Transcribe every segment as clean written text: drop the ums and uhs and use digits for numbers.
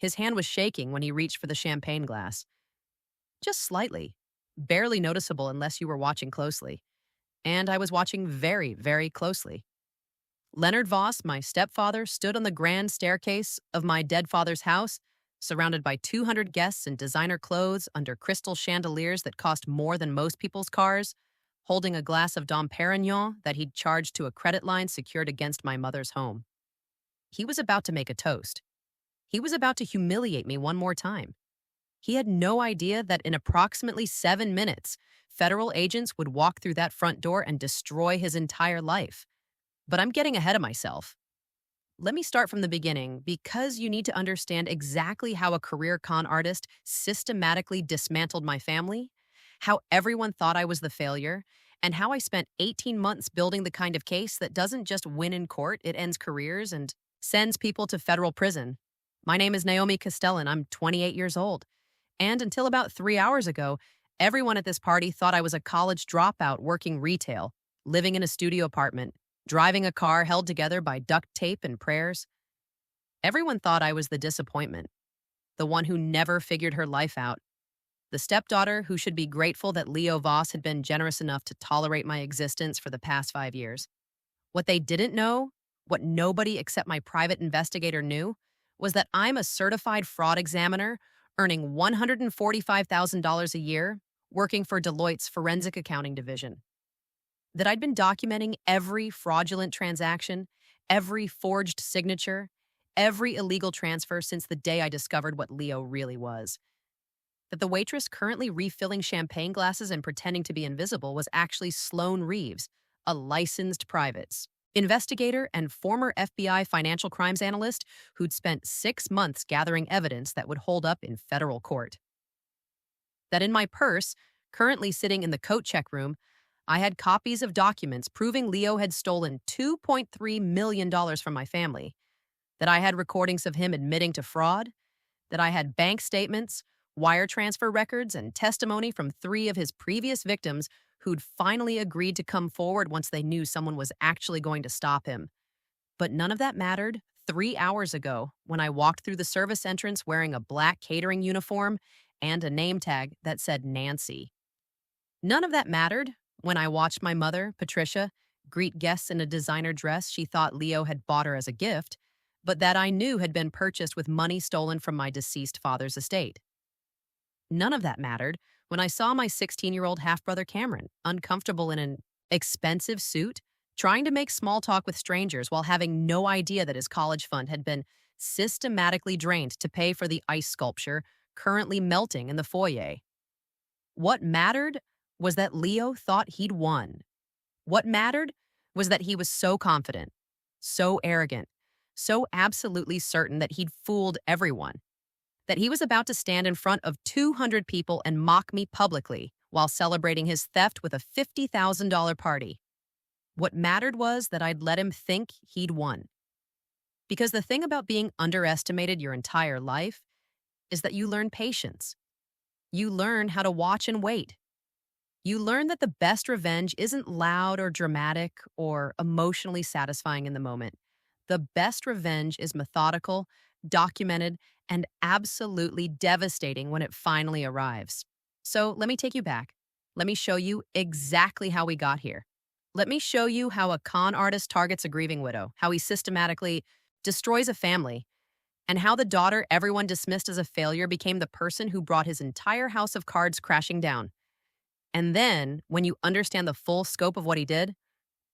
His hand was shaking when he reached for the champagne glass. Just slightly. Barely noticeable unless you were watching closely. And I was watching very, very closely. Leonard Voss, my stepfather, stood on the grand staircase of my dead father's house, surrounded by 200 guests in designer clothes under crystal chandeliers that cost more than most people's cars, holding a glass of Dom Perignon that he'd charged to a credit line secured against my mother's home. He was about to make a toast. He was about to humiliate me one more time. He had no idea that in approximately 7 minutes, federal agents would walk through that front door and destroy his entire life. But I'm getting ahead of myself. Let me start from the beginning because you need to understand exactly how a career con artist systematically dismantled my family, how everyone thought I was the failure, and how I spent 18 months building the kind of case that doesn't just win in court, it ends careers and sends people to federal prison. My name is Naomi Castellan. I'm 28 years old. And until about 3 hours ago, everyone at this party thought I was a college dropout working retail, living in a studio apartment, driving a car held together by duct tape and prayers. Everyone thought I was the disappointment, the one who never figured her life out, the stepdaughter who should be grateful that Leo Voss had been generous enough to tolerate my existence for the past 5 years. What they didn't know, what nobody except my private investigator knew, was that I'm a certified fraud examiner earning $145,000 a year working for Deloitte's forensic accounting division. That I'd been documenting every fraudulent transaction, every forged signature, every illegal transfer since the day I discovered what Leo really was. That the waitress currently refilling champagne glasses and pretending to be invisible was actually Sloane Reeves, a licensed private investigator and former FBI financial crimes analyst who'd spent 6 months gathering evidence that would hold up in federal court. That in my purse, currently sitting in the coat check room, I had copies of documents proving Leo had stolen $2.3 million from my family, that I had recordings of him admitting to fraud, that I had bank statements, wire transfer records, and testimony from 3 of his previous victims who'd finally agreed to come forward once they knew someone was actually going to stop him. But none of that mattered 3 hours ago when I walked through the service entrance wearing a black catering uniform and a name tag that said Nancy. None of that mattered when I watched my mother, Patricia, greet guests in a designer dress she thought Leo had bought her as a gift, but that I knew had been purchased with money stolen from my deceased father's estate. None of that mattered when I saw my 16-year-old half-brother Cameron, uncomfortable in an expensive suit, trying to make small talk with strangers while having no idea that his college fund had been systematically drained to pay for the ice sculpture currently melting in the foyer. What mattered was that Leo thought he'd won. What mattered was that he was so confident, so arrogant, so absolutely certain that he'd fooled everyone, that he was about to stand in front of 200 people and mock me publicly while celebrating his theft with a $50,000 party. What mattered was that I'd let him think he'd won. Because the thing about being underestimated your entire life is that you learn patience. You learn how to watch and wait. You learn that the best revenge isn't loud or dramatic or emotionally satisfying in the moment. The best revenge is methodical, documented, and absolutely devastating when it finally arrives. So let me take you back. Let me show you exactly how we got here. Let me show you how a con artist targets a grieving widow, how he systematically destroys a family, and how the daughter everyone dismissed as a failure became the person who brought his entire house of cards crashing down. And then, when you understand the full scope of what he did,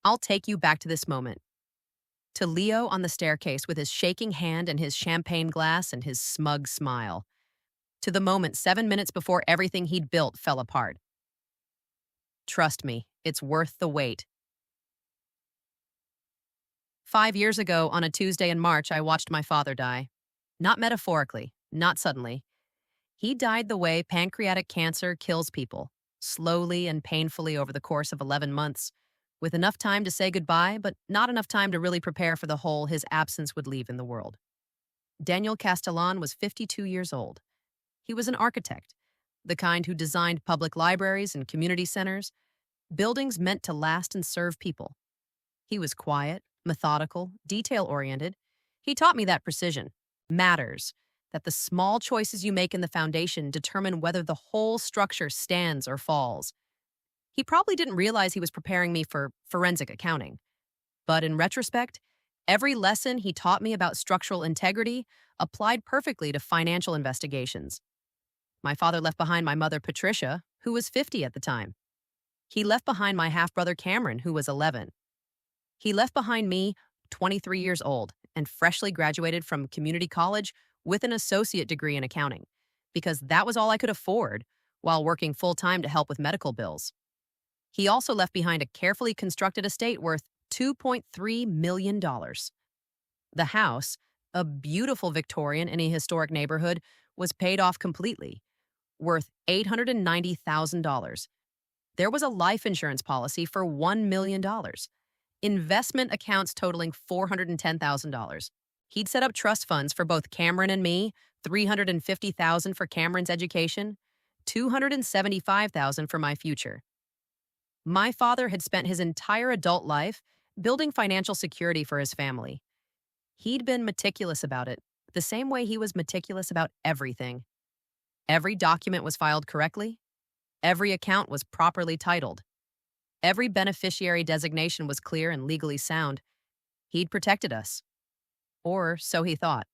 I'll take you back to this moment. To Leo on the staircase with his shaking hand and his champagne glass and his smug smile. To the moment 7 minutes before everything he'd built fell apart. Trust me, it's worth the wait. 5 years ago, on a Tuesday in March, I watched my father die. Not metaphorically, not suddenly. He died the way pancreatic cancer kills people, slowly and painfully over the course of 11 months, with enough time to say goodbye, but not enough time to really prepare for the hole his absence would leave in the world. Daniel Castellan was 52 years old. He was an architect, the kind who designed public libraries and community centers, buildings meant to last and serve people. He was quiet, methodical, detail-oriented. He taught me that precision matters, that the small choices you make in the foundation determine whether the whole structure stands or falls. He probably didn't realize he was preparing me for forensic accounting. But in retrospect, every lesson he taught me about structural integrity applied perfectly to financial investigations. My father left behind my mother, Patricia, who was 50 at the time. He left behind my half-brother, Cameron, who was 11. He left behind me, 23 years old, and freshly graduated from community college with an associate degree in accounting, because that was all I could afford while working full-time to help with medical bills. He also left behind a carefully constructed estate worth $2.3 million. The house, a beautiful Victorian in a historic neighborhood, was paid off completely, worth $890,000. There was a life insurance policy for $1 million. Investment accounts totaling $410,000. He'd set up trust funds for both Cameron and me, $350,000 for Cameron's education, $275,000 for my future. My father had spent his entire adult life building financial security for his family. He'd been meticulous about it, the same way he was meticulous about everything. Every document was filed correctly. Every account was properly titled. Every beneficiary designation was clear and legally sound. He'd protected us. Or so he thought.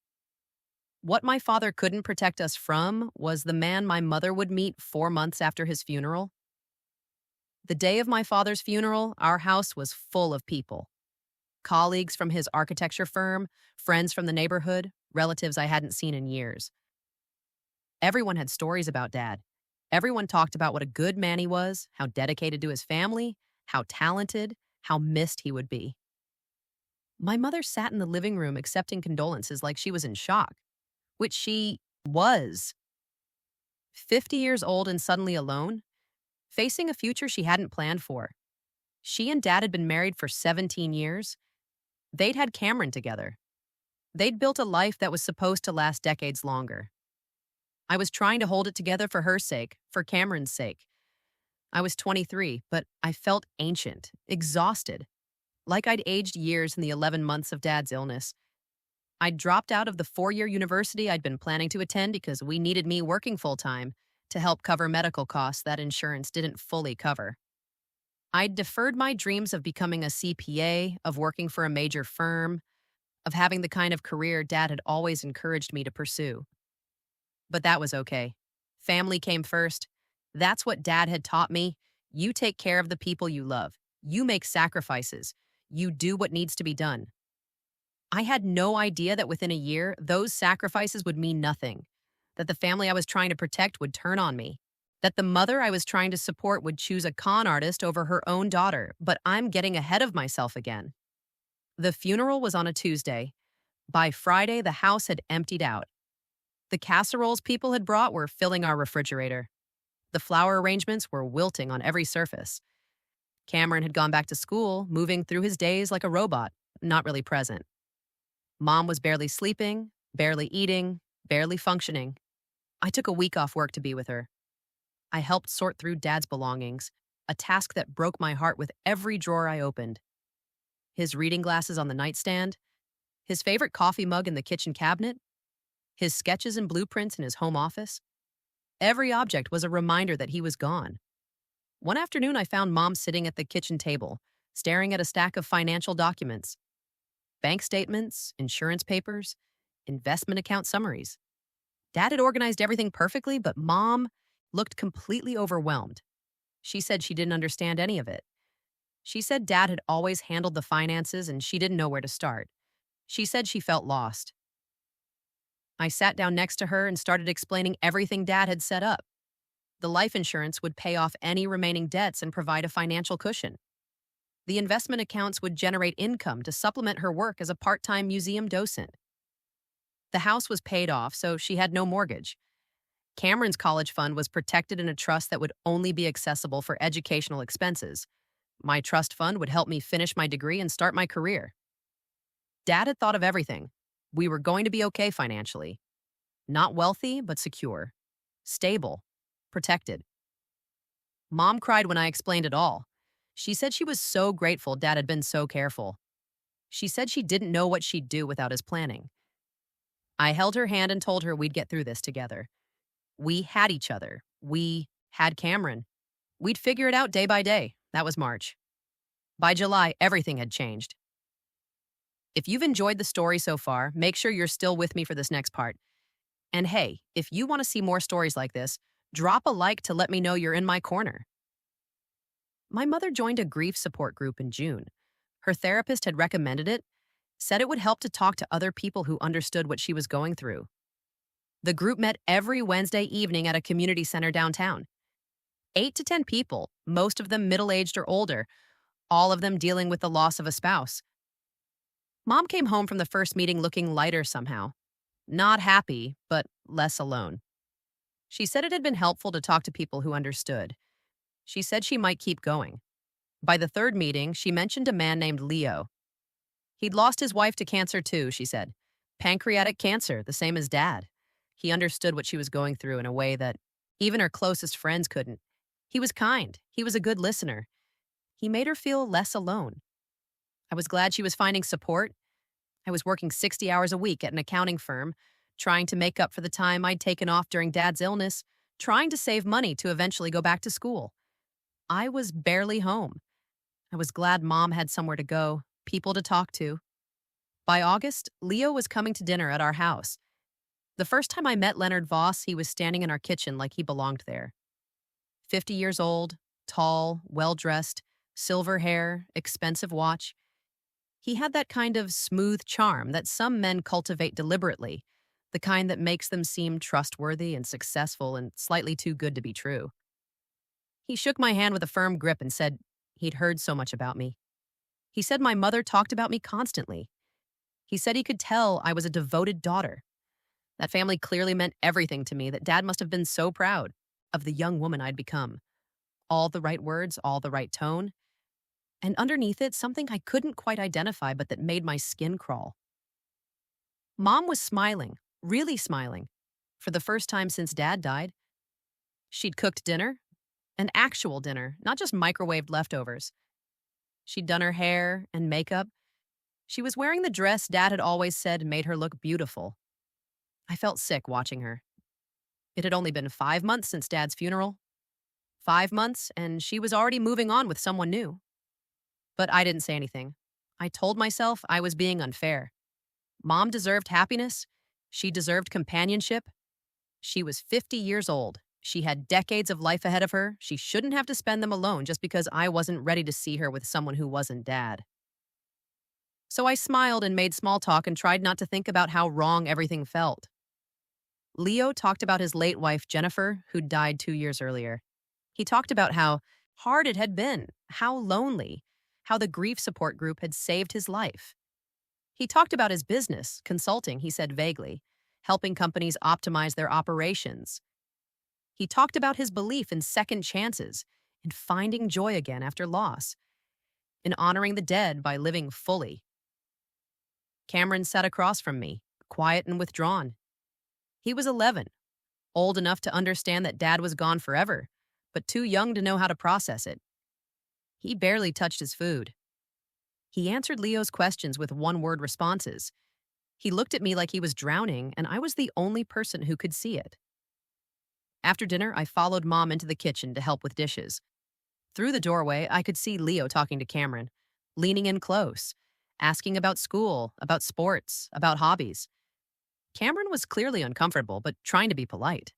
What my father couldn't protect us from was the man my mother would meet 4 months after his funeral. The day of my father's funeral, our house was full of people. Colleagues from his architecture firm, friends from the neighborhood, relatives I hadn't seen in years. Everyone had stories about Dad. Everyone talked about what a good man he was, how dedicated to his family, how talented, how missed he would be. My mother sat in the living room accepting condolences like she was in shock, which she was. 50 years old and suddenly alone, facing a future she hadn't planned for. She and Dad had been married for 17 years. They'd had Cameron together. They'd built a life that was supposed to last decades longer. I was trying to hold it together for her sake, for Cameron's sake. I was 23, but I felt ancient, exhausted, like I'd aged years in the 11 months of Dad's illness. I'd dropped out of the 4-year university I'd been planning to attend because we needed me working full-time to help cover medical costs that insurance didn't fully cover. I'd deferred my dreams of becoming a CPA, of working for a major firm, of having the kind of career Dad had always encouraged me to pursue. But that was okay. Family came first. That's what Dad had taught me. You take care of the people you love. You make sacrifices. You do what needs to be done. I had no idea that within a year, those sacrifices would mean nothing, that the family I was trying to protect would turn on me, that the mother I was trying to support would choose a con artist over her own daughter, but I'm getting ahead of myself again. The funeral was on a Tuesday. By Friday, the house had emptied out. The casseroles people had brought were filling our refrigerator. The flower arrangements were wilting on every surface. Cameron had gone back to school, moving through his days like a robot, not really present. Mom was barely sleeping, barely eating, barely functioning. I took a week off work to be with her. I helped sort through Dad's belongings, a task that broke my heart with every drawer I opened. His reading glasses on the nightstand, his favorite coffee mug in the kitchen cabinet, his sketches and blueprints in his home office. Every object was a reminder that he was gone. One afternoon, I found Mom sitting at the kitchen table, staring at a stack of financial documents. Bank statements, insurance papers, investment account summaries. Dad had organized everything perfectly, but Mom looked completely overwhelmed. She said she didn't understand any of it. She said Dad had always handled the finances and she didn't know where to start. She said she felt lost. I sat down next to her and started explaining everything Dad had set up. The life insurance would pay off any remaining debts and provide a financial cushion. The investment accounts would generate income to supplement her work as a part-time museum docent. The house was paid off, so she had no mortgage. Cameron's college fund was protected in a trust that would only be accessible for educational expenses. My trust fund would help me finish my degree and start my career. Dad had thought of everything. We were going to be okay financially. Not wealthy, but secure. Stable. Protected. Mom cried when I explained it all. She said she was so grateful Dad had been so careful. She said she didn't know what she'd do without his planning. I held her hand and told her we'd get through this together. We had each other. We had Cameron. We'd figure it out day by day. That was March. By July, everything had changed. If you've enjoyed the story so far, make sure you're still with me for this next part. And hey, if you want to see more stories like this, drop a like to let me know you're in my corner. My mother joined a grief support group in June. Her therapist had recommended it, said it would help to talk to other people who understood what she was going through. The group met every Wednesday evening at a community center downtown. 8 to 10 people, most of them middle-aged or older, all of them dealing with the loss of a spouse. Mom came home from the first meeting looking lighter somehow. Not happy, but less alone. She said it had been helpful to talk to people who understood. She said she might keep going. By the third meeting, she mentioned a man named Leo. He'd lost his wife to cancer too, she said. Pancreatic cancer, the same as Dad. He understood what she was going through in a way that even her closest friends couldn't. He was kind. He was a good listener. He made her feel less alone. I was glad she was finding support. I was working 60 hours a week at an accounting firm, trying to make up for the time I'd taken off during Dad's illness, trying to save money to eventually go back to school. I was barely home. I was glad Mom had somewhere to go, people to talk to. By August, Leo was coming to dinner at our house. The first time I met Leonard Voss, he was standing in our kitchen like he belonged there. 50 years old, tall, well-dressed, silver hair, expensive watch. He had that kind of smooth charm that some men cultivate deliberately, the kind that makes them seem trustworthy and successful and slightly too good to be true. He shook my hand with a firm grip and said he'd heard so much about me. He said my mother talked about me constantly. He said he could tell I was a devoted daughter. That family clearly meant everything to me, that Dad must have been so proud of the young woman I'd become. All the right words, all the right tone. And underneath it, something I couldn't quite identify, but that made my skin crawl. Mom was smiling, really smiling, for the first time since Dad died. She'd cooked dinner, an actual dinner, not just microwaved leftovers. She'd done her hair and makeup. She was wearing the dress Dad had always said made her look beautiful. I felt sick watching her. It had only been 5 months since Dad's funeral. 5 months, and she was already moving on with someone new. But I didn't say anything. I told myself I was being unfair. Mom deserved happiness. She deserved companionship. She was 50 years old. She had decades of life ahead of her. She shouldn't have to spend them alone just because I wasn't ready to see her with someone who wasn't Dad. So I smiled and made small talk and tried not to think about how wrong everything felt. Leo talked about his late wife, Jennifer, who'd died 2 years earlier. He talked about how hard it had been, how lonely, how the grief support group had saved his life. He talked about his business, consulting, he said vaguely, helping companies optimize their operations. He talked about his belief in second chances, in finding joy again after loss, in honoring the dead by living fully. Cameron sat across from me, quiet and withdrawn. He was 11, old enough to understand that Dad was gone forever, but too young to know how to process it. He barely touched his food. He answered Leo's questions with one-word responses. He looked at me like he was drowning, and I was the only person who could see it. After dinner, I followed Mom into the kitchen to help with dishes. Through the doorway, I could see Leo talking to Cameron, leaning in close, asking about school, about sports, about hobbies. Cameron was clearly uncomfortable, but trying to be polite.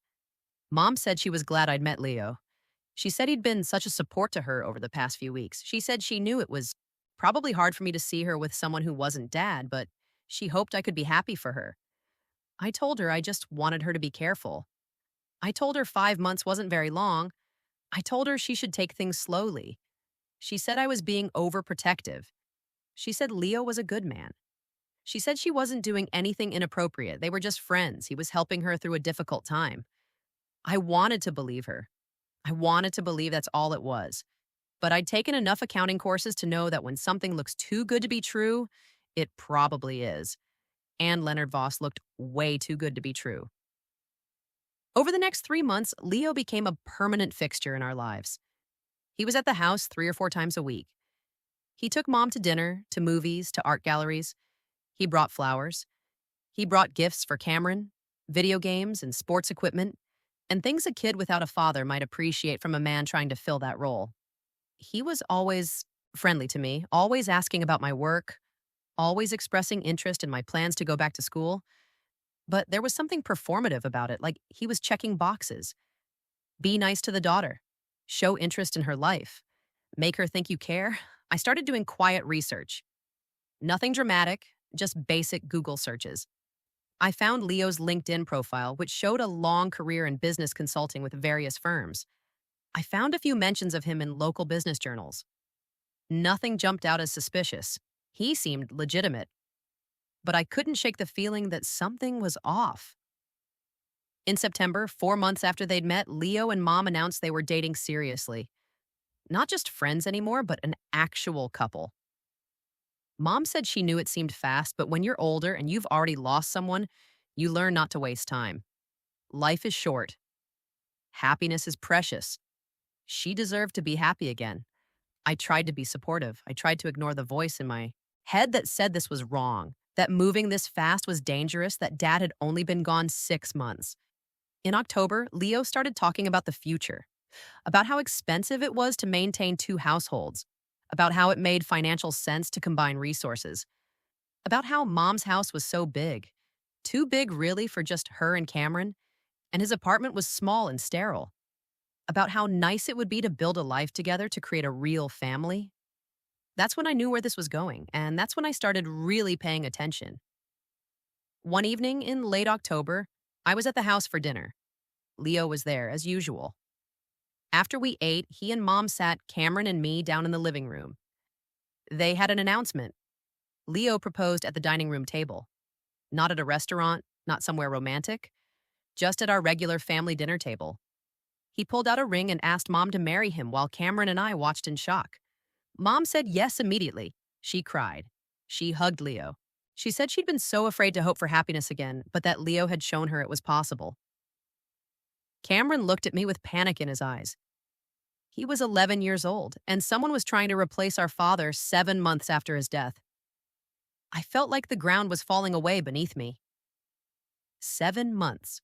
Mom said she was glad I'd met Leo. She said he'd been such a support to her over the past few weeks. She said she knew it was probably hard for me to see her with someone who wasn't Dad, but she hoped I could be happy for her. I told her I just wanted her to be careful. I told her 5 months wasn't very long. I told her she should take things slowly. She said I was being overprotective. She said Leo was a good man. She said she wasn't doing anything inappropriate. They were just friends. He was helping her through a difficult time. I wanted to believe her. I wanted to believe that's all it was. But I'd taken enough accounting courses to know that when something looks too good to be true, it probably is. And Leonard Voss looked way too good to be true. Over the next 3 months, Leo became a permanent fixture in our lives. He was at the house 3 or 4 times a week. He took Mom to dinner, to movies, to art galleries. He brought flowers. He brought gifts for Cameron, video games and sports equipment, and things a kid without a father might appreciate from a man trying to fill that role. He was always friendly to me, always asking about my work, always expressing interest in my plans to go back to school. But there was something performative about it, like he was checking boxes. Be nice to the daughter. Show interest in her life. Make her think you care. I started doing quiet research. Nothing dramatic, just basic Google searches. I found Leo's LinkedIn profile, which showed a long career in business consulting with various firms. I found a few mentions of him in local business journals. Nothing jumped out as suspicious. He seemed legitimate. But I couldn't shake the feeling that something was off. In September, 4 months after they'd met, Leo and Mom announced they were dating seriously. Not just friends anymore, but an actual couple. Mom said she knew it seemed fast, but when you're older and you've already lost someone, you learn not to waste time. Life is short. Happiness is precious. She deserved to be happy again. I tried to be supportive. I tried to ignore the voice in my head that said this was wrong, that moving this fast was dangerous, that Dad had only been gone 6 months. In October, Leo started talking about the future, about how expensive it was to maintain two households, about how it made financial sense to combine resources, about how Mom's house was so big, too big really for just her and Cameron, and his apartment was small and sterile, about how nice it would be to build a life together to create a real family. That's when I knew where this was going, and that's when I started really paying attention. One evening in late October, I was at the house for dinner. Leo was there, as usual. After we ate, he and Mom sat Cameron and me down in the living room. They had an announcement. Leo proposed at the dining room table. Not at a restaurant, not somewhere romantic, just at our regular family dinner table. He pulled out a ring and asked Mom to marry him while Cameron and I watched in shock. Mom said yes immediately. She cried. She hugged Leo. She said she'd been so afraid to hope for happiness again, but that Leo had shown her it was possible. Cameron looked at me with panic in his eyes. He was 11 years old, and someone was trying to replace our father 7 months after his death. I felt like the ground was falling away beneath me. 7 months.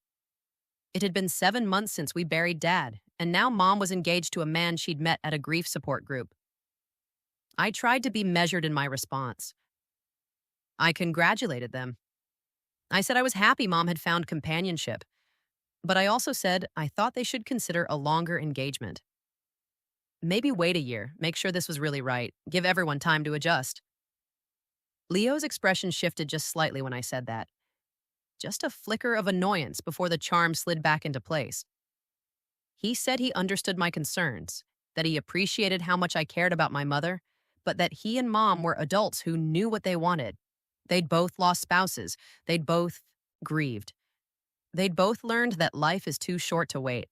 It had been 7 months since we buried Dad, and now Mom was engaged to a man she'd met at a grief support group. I tried to be measured in my response. I congratulated them. I said I was happy Mom had found companionship, but I also said I thought they should consider a longer engagement. Maybe wait a year, make sure this was really right, give everyone time to adjust. Leo's expression shifted just slightly when I said that. Just a flicker of annoyance before the charm slid back into place. He said he understood my concerns, that he appreciated how much I cared about my mother, but that he and Mom were adults who knew what they wanted. They'd both lost spouses. They'd both grieved. They'd both learned that life is too short to wait.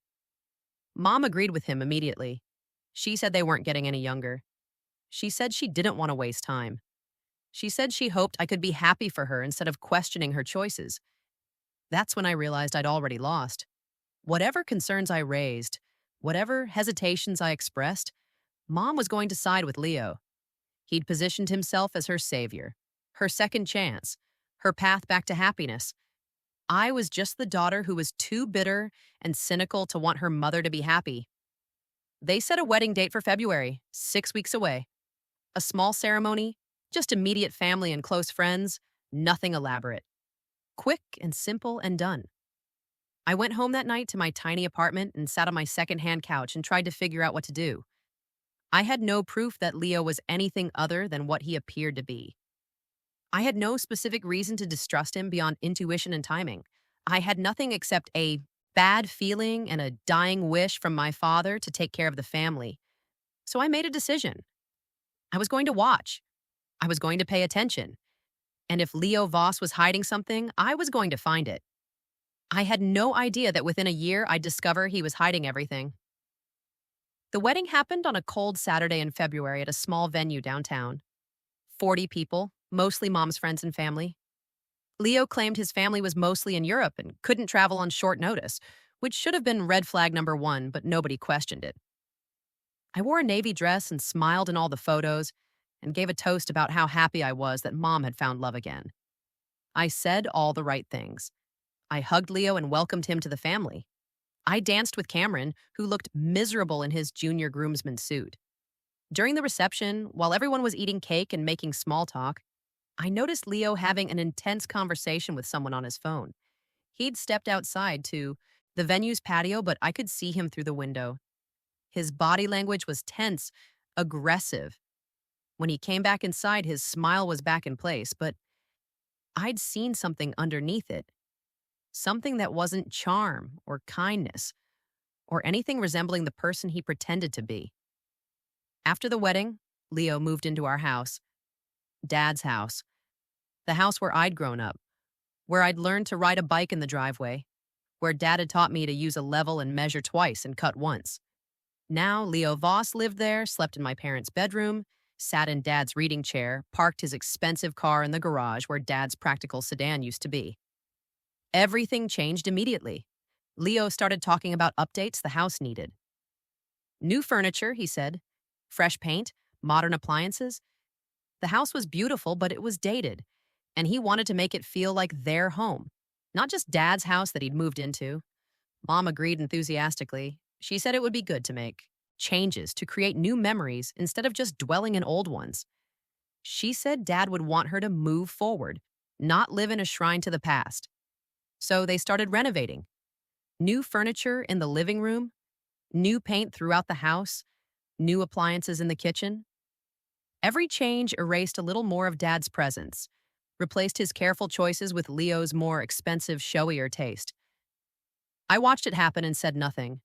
Mom agreed with him immediately. She said they weren't getting any younger. She said she didn't want to waste time. She said she hoped I could be happy for her instead of questioning her choices. That's when I realized I'd already lost. Whatever concerns I raised, whatever hesitations I expressed, Mom was going to side with Leo. He'd positioned himself as her savior, her second chance, her path back to happiness. I was just the daughter who was too bitter and cynical to want her mother to be happy. They set a wedding date for February, 6 weeks away. A small ceremony, just immediate family and close friends, nothing elaborate. Quick and simple and done. I went home that night to my tiny apartment and sat on my second-hand couch and tried to figure out what to do. I had no proof that Leo was anything other than what he appeared to be. I had no specific reason to distrust him beyond intuition and timing. I had nothing except a bad feeling and a dying wish from my father to take care of the family. So I made a decision. I was going to watch. I was going to pay attention. And if Leo Voss was hiding something, I was going to find it. I had no idea that within a year I'd discover he was hiding everything. The wedding happened on a cold Saturday in February at a small venue downtown. 40 people, mostly Mom's friends and family. Leo claimed his family was mostly in Europe and couldn't travel on short notice, which should have been red flag number 1, but nobody questioned it. I wore a navy dress and smiled in all the photos and gave a toast about how happy I was that Mom had found love again. I said all the right things. I hugged Leo and welcomed him to the family. I danced with Cameron, who looked miserable in his junior groomsman suit. During the reception, while everyone was eating cake and making small talk, I noticed Leo having an intense conversation with someone on his phone. He'd stepped outside to the venue's patio, but I could see him through the window. His body language was tense, aggressive. When he came back inside, his smile was back in place, but I'd seen something underneath it. Something that wasn't charm or kindness or anything resembling the person he pretended to be. After the wedding, Leo moved into our house, Dad's house, the house where I'd grown up, where I'd learned to ride a bike in the driveway, where Dad had taught me to use a level and measure twice and cut once. Now, Leo Voss lived there, slept in my parents' bedroom, sat in Dad's reading chair, parked his expensive car in the garage where Dad's practical sedan used to be. Everything changed immediately. Leo started talking about updates the house needed. New furniture, he said. Fresh paint, modern appliances. The house was beautiful, but it was dated, and he wanted to make it feel like their home, not just Dad's house that he'd moved into. Mom agreed enthusiastically. She said it would be good to make changes to create new memories instead of just dwelling in old ones. She said Dad would want her to move forward, not live in a shrine to the past. So they started renovating. New furniture in the living room, new paint throughout the house, new appliances in the kitchen. Every change erased a little more of Dad's presence, replaced his careful choices with Leo's more expensive, showier taste. I watched it happen and said nothing.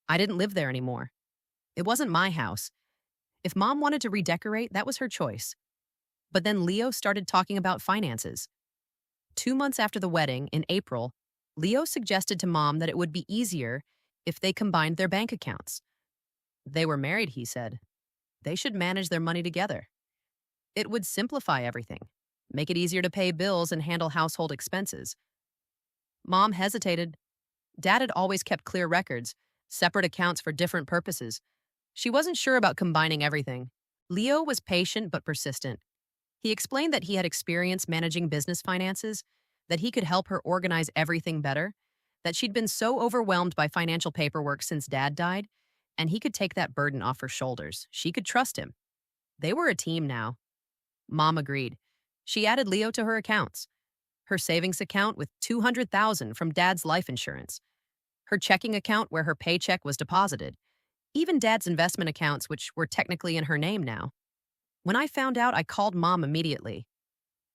I didn't live there anymore. It wasn't my house. If Mom wanted to redecorate, that was her choice. But then Leo started talking about finances. 2 months after the wedding, in April, Leo suggested to Mom that it would be easier if they combined their bank accounts. They were married, he said. They should manage their money together. It would simplify everything, make it easier to pay bills and handle household expenses. Mom hesitated. Dad had always kept clear records, separate accounts for different purposes. She wasn't sure about combining everything. Leo was patient but persistent. He explained that he had experience managing business finances, that he could help her organize everything better, that she'd been so overwhelmed by financial paperwork since Dad died, and he could take that burden off her shoulders. She could trust him. They were a team now. Mom agreed. She added Leo to her accounts. Her savings account with $200,000 from Dad's life insurance. Her checking account where her paycheck was deposited. Even Dad's investment accounts, which were technically in her name now. When I found out, I called Mom immediately.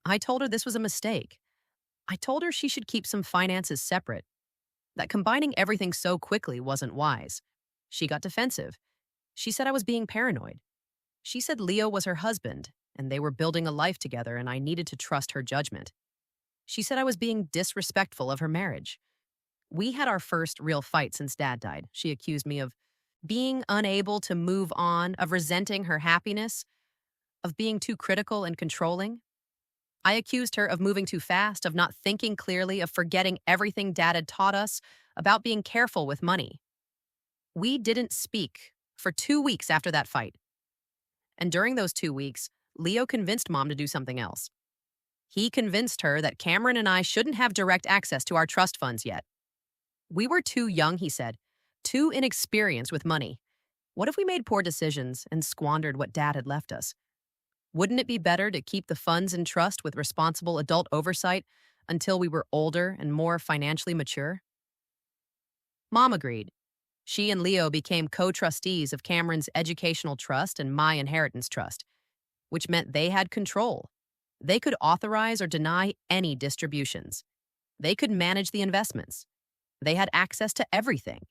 I told her this was a mistake. I told her she should keep some finances separate, that combining everything so quickly wasn't wise. She got defensive. She said I was being paranoid. She said Leo was her husband, and they were building a life together, and I needed to trust her judgment. She said I was being disrespectful of her marriage. We had our first real fight since Dad died. She accused me of being unable to move on, of resenting her happiness, of being too critical and controlling. I accused her of moving too fast, of not thinking clearly, of forgetting everything Dad had taught us about being careful with money. We didn't speak for 2 weeks after that fight. And during those 2 weeks, Leo convinced Mom to do something else. He convinced her that Cameron and I shouldn't have direct access to our trust funds yet. We were too young, he said, too inexperienced with money. What if we made poor decisions and squandered what Dad had left us? Wouldn't it be better to keep the funds in trust with responsible adult oversight until we were older and more financially mature? Mom agreed. She and Leo became co-trustees of Cameron's educational trust and my inheritance trust, which meant they had control. They could authorize or deny any distributions. They could manage the investments. They had access to everything.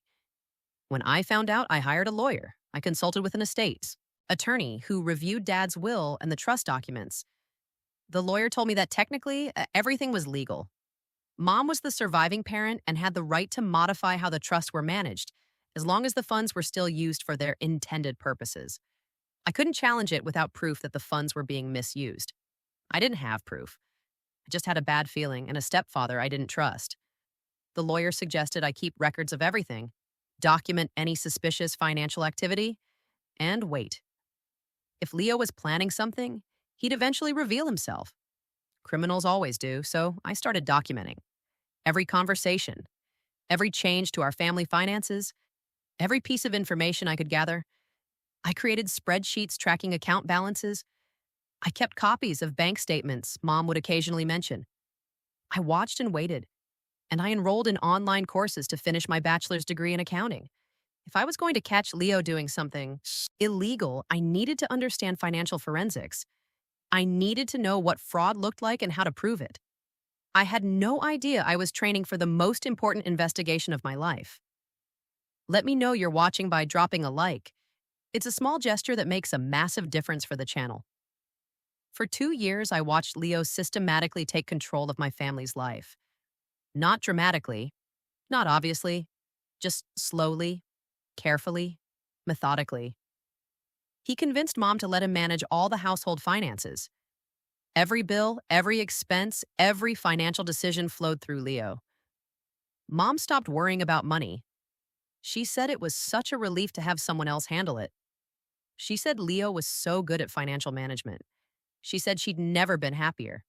When I found out, I hired a lawyer. I consulted with an estate's attorney who reviewed Dad's will and the trust documents. The lawyer told me that technically, everything was legal. Mom was the surviving parent and had the right to modify how the trusts were managed, as long as the funds were still used for their intended purposes. I couldn't challenge it without proof that the funds were being misused. I didn't have proof. I just had a bad feeling and a stepfather I didn't trust. The lawyer suggested I keep records of everything, document any suspicious financial activity, and wait. If Leo was planning something, he'd eventually reveal himself. Criminals always do, so I started documenting every conversation, every change to our family finances, every piece of information I could gather. I created spreadsheets tracking account balances. I kept copies of bank statements Mom would occasionally mention. I watched and waited, and I enrolled in online courses to finish my bachelor's degree in accounting. If I was going to catch Leo doing something illegal, I needed to understand financial forensics. I needed to know what fraud looked like and how to prove it. I had no idea I was training for the most important investigation of my life. Let me know you're watching by dropping a like. It's a small gesture that makes a massive difference for the channel. For 2 years, I watched Leo systematically take control of my family's life. Not dramatically, not obviously, just slowly, carefully, methodically. He convinced Mom to let him manage all the household finances. Every bill, every expense, every financial decision flowed through Leo. Mom stopped worrying about money. She said it was such a relief to have someone else handle it. She said Leo was so good at financial management. She said she'd never been happier.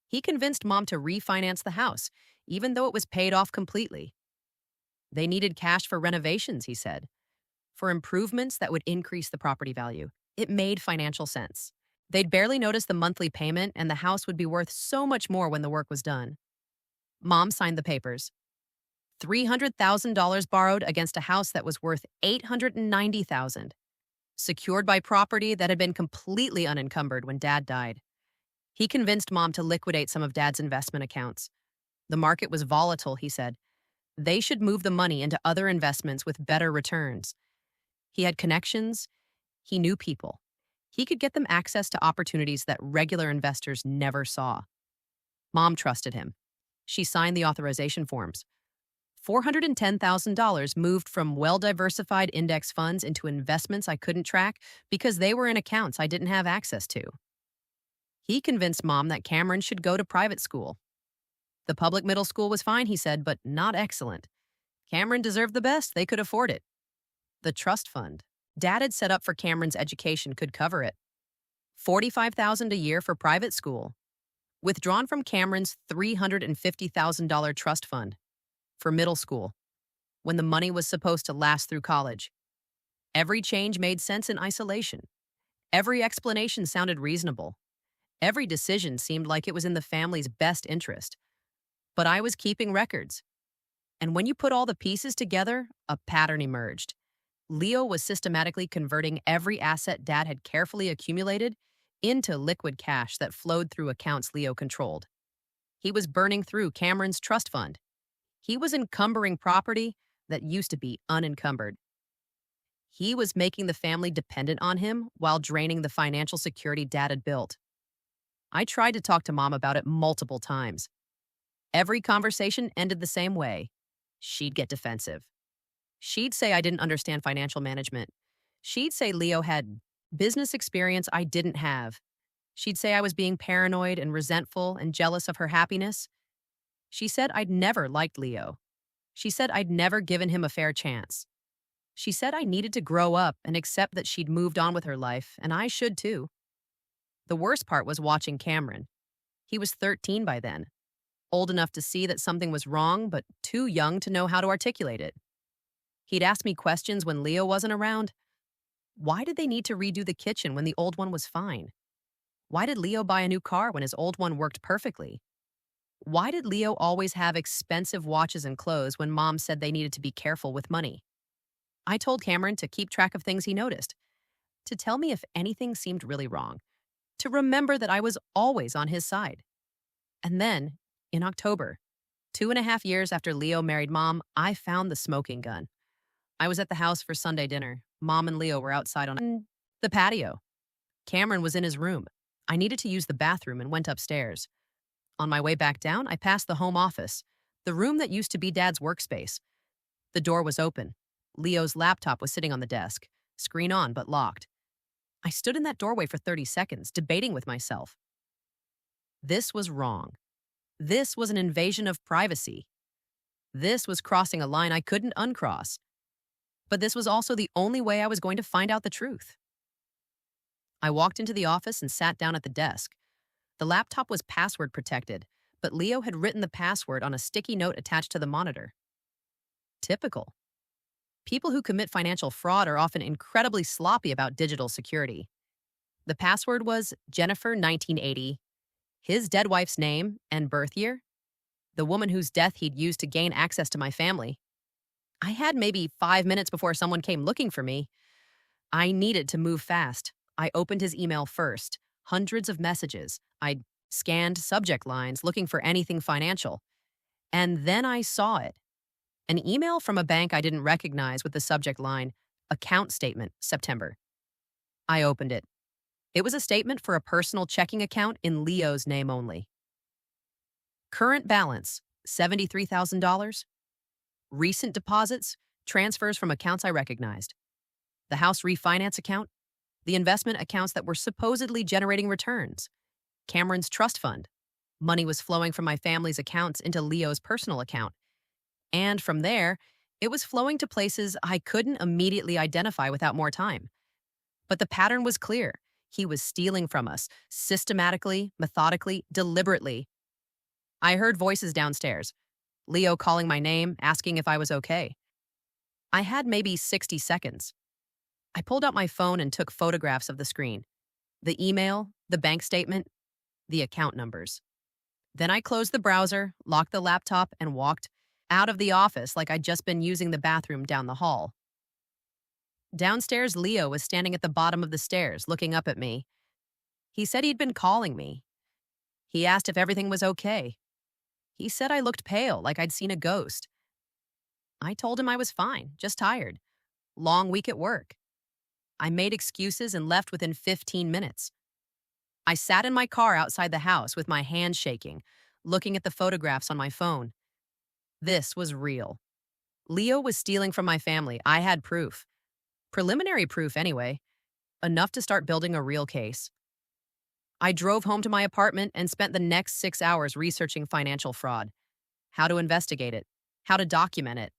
He convinced Mom to refinance the house, even though it was paid off completely. They needed cash for renovations, he said, for improvements that would increase the property value. It made financial sense. They'd barely notice the monthly payment, and the house would be worth so much more when the work was done. Mom signed the papers. $300,000 borrowed against a house that was worth $890,000, secured by property that had been completely unencumbered when Dad died. He convinced Mom to liquidate some of Dad's investment accounts. The market was volatile, he said. They should move the money into other investments with better returns. He had connections. He knew people. He could get them access to opportunities that regular investors never saw. Mom trusted him. She signed the authorization forms. $410,000 moved from well-diversified index funds into investments I couldn't track because they were in accounts I didn't have access to. He convinced Mom that Cameron should go to private school. The public middle school was fine, he said, but not excellent. Cameron deserved the best. They could afford it. The trust fund Dad had set up for Cameron's education could cover it. $45,000 a year for private school, withdrawn from Cameron's $350,000 trust fund for middle school, when the money was supposed to last through college. Every change made sense in isolation. Every explanation sounded reasonable. Every decision seemed like it was in the family's best interest. But I was keeping records. And when you put all the pieces together, a pattern emerged. Leo was systematically converting every asset Dad had carefully accumulated into liquid cash that flowed through accounts Leo controlled. He was burning through Cameron's trust fund. He was encumbering property that used to be unencumbered. He was making the family dependent on him while draining the financial security Dad had built. I tried to talk to Mom about it multiple times. Every conversation ended the same way. She'd get defensive. She'd say I didn't understand financial management. She'd say Leo had business experience I didn't have. She'd say I was being paranoid and resentful and jealous of her happiness. She said I'd never liked Leo. She said I'd never given him a fair chance. She said I needed to grow up and accept that she'd moved on with her life, and I should too. The worst part was watching Cameron. He was 13 by then, old enough to see that something was wrong, but too young to know how to articulate it. He'd ask me questions when Leo wasn't around. Why did they need to redo the kitchen when the old one was fine? Why did Leo buy a new car when his old one worked perfectly? Why did Leo always have expensive watches and clothes when Mom said they needed to be careful with money? I told Cameron to keep track of things he noticed, to tell me if anything seemed really wrong, to remember that I was always on his side. And then, in October, 2.5 years after Leo married Mom, I found the smoking gun. I was at the house for Sunday dinner. Mom and Leo were outside on the patio. Cameron was in his room. I needed to use the bathroom and went upstairs. On my way back down, I passed the home office, the room that used to be Dad's workspace. The door was open. Leo's laptop was sitting on the desk, screen on but locked. I stood in that doorway for 30 seconds, debating with myself. This was wrong. This was an invasion of privacy. This was crossing a line I couldn't uncross. But this was also the only way I was going to find out the truth. I walked into the office and sat down at the desk. The laptop was password protected, but Leo had written the password on a sticky note attached to the monitor. Typical. People who commit financial fraud are often incredibly sloppy about digital security. The password was Jennifer 1980, his dead wife's name and birth year, the woman whose death he'd used to gain access to my family. I had maybe 5 minutes before someone came looking for me. I needed to move fast. I opened his email first. Hundreds of messages. I scanned subject lines looking for anything financial. And then I saw it. An email from a bank I didn't recognize with the subject line, Account Statement, September. I opened it. It was a statement for a personal checking account in Leo's name only. Current balance, $73,000. Recent deposits, transfers from accounts I recognized. The house refinance account, the investment accounts that were supposedly generating returns. Cameron's trust fund. Money was flowing from my family's accounts into Leo's personal account. And from there, it was flowing to places I couldn't immediately identify without more time. But the pattern was clear. He was stealing from us, systematically, methodically, deliberately. I heard voices downstairs. Leo calling my name, asking if I was okay. I had maybe 60 seconds. I pulled out my phone and took photographs of the screen. The email, the bank statement, the account numbers. Then I closed the browser, locked the laptop, and walked out of the office like I'd just been using the bathroom down the hall. Downstairs, Leo was standing at the bottom of the stairs, looking up at me. He said he'd been calling me. He asked if everything was okay. He said I looked pale, like I'd seen a ghost. I told him I was fine, just tired. Long week at work. I made excuses and left within 15 minutes. I sat in my car outside the house with my hands shaking, looking at the photographs on my phone. This was real. Leo was stealing from my family. I had proof. Preliminary proof, anyway. Enough to start building a real case. I drove home to my apartment and spent the next 6 hours researching financial fraud. How to investigate it. How to document it.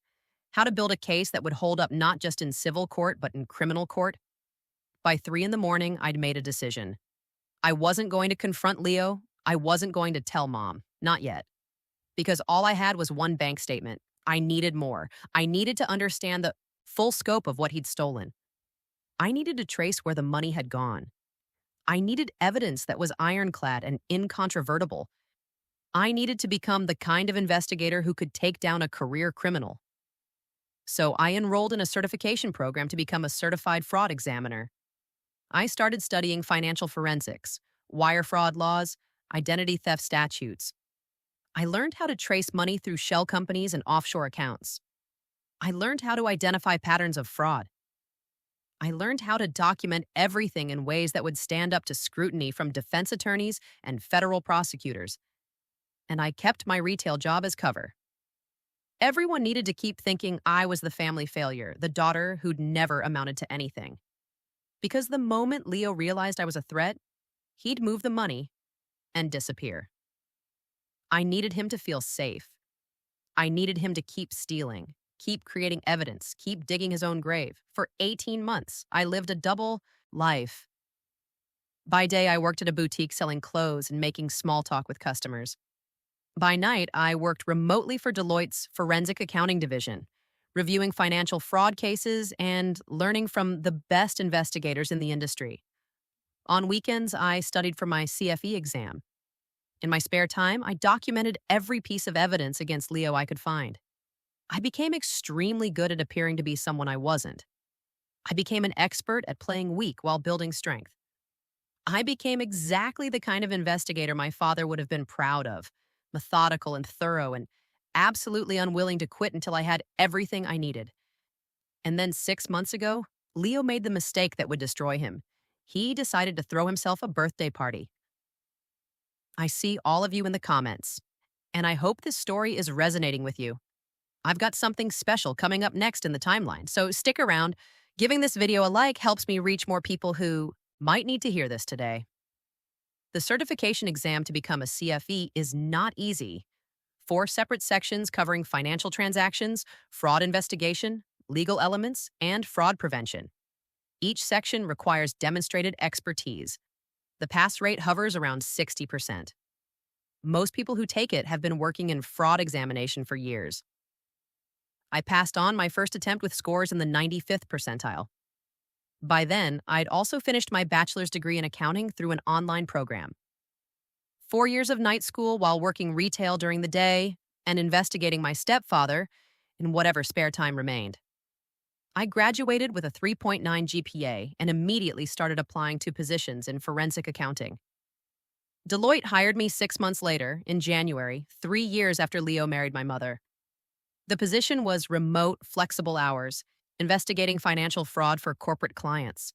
How to build a case that would hold up not just in civil court, but in criminal court. By 3 a.m, I'd made a decision. I wasn't going to confront Leo. I wasn't going to tell Mom. Not yet. Because all I had was one bank statement. I needed more. I needed to understand the full scope of what he'd stolen. I needed to trace where the money had gone. I needed evidence that was ironclad and incontrovertible. I needed to become the kind of investigator who could take down a career criminal. So I enrolled in a certification program to become a certified fraud examiner. I started studying financial forensics, wire fraud laws, identity theft statutes. I learned how to trace money through shell companies and offshore accounts. I learned how to identify patterns of fraud. I learned how to document everything in ways that would stand up to scrutiny from defense attorneys and federal prosecutors. And I kept my retail job as cover. Everyone needed to keep thinking I was the family failure, the daughter who'd never amounted to anything. Because the moment Leo realized I was a threat, he'd move the money and disappear. I needed him to feel safe. I needed him to keep stealing, keep creating evidence, keep digging his own grave. For 18 months, I lived a double life. By day, I worked at a boutique selling clothes and making small talk with customers. By night, I worked remotely for Deloitte's forensic accounting division, reviewing financial fraud cases and learning from the best investigators in the industry. On weekends, I studied for my CFE exam. In my spare time, I documented every piece of evidence against Leo I could find. I became extremely good at appearing to be someone I wasn't. I became an expert at playing weak while building strength. I became exactly the kind of investigator my father would have been proud of, methodical and thorough and absolutely unwilling to quit until I had everything I needed. And then 6 months ago, Leo made the mistake that would destroy him. He decided to throw himself a birthday party. I see all of you in the comments, and I hope this story is resonating with you. I've got something special coming up next in the timeline, so stick around. Giving this video a like helps me reach more people who might need to hear this today. The certification exam to become a CFE is not easy. 4 separate sections covering financial transactions, fraud investigation, legal elements, and fraud prevention. Each section requires demonstrated expertise. The pass rate hovers around 60%. Most people who take it have been working in fraud examination for years. I passed on my first attempt with scores in the 95th percentile. By then, I'd also finished my bachelor's degree in accounting through an online program. 4 years of night school while working retail during the day and investigating my stepfather in whatever spare time remained. I graduated with a 3.9 GPA and immediately started applying to positions in forensic accounting. Deloitte hired me 6 months later, in January, 3 years after Leo married my mother. The position was remote, flexible hours, investigating financial fraud for corporate clients.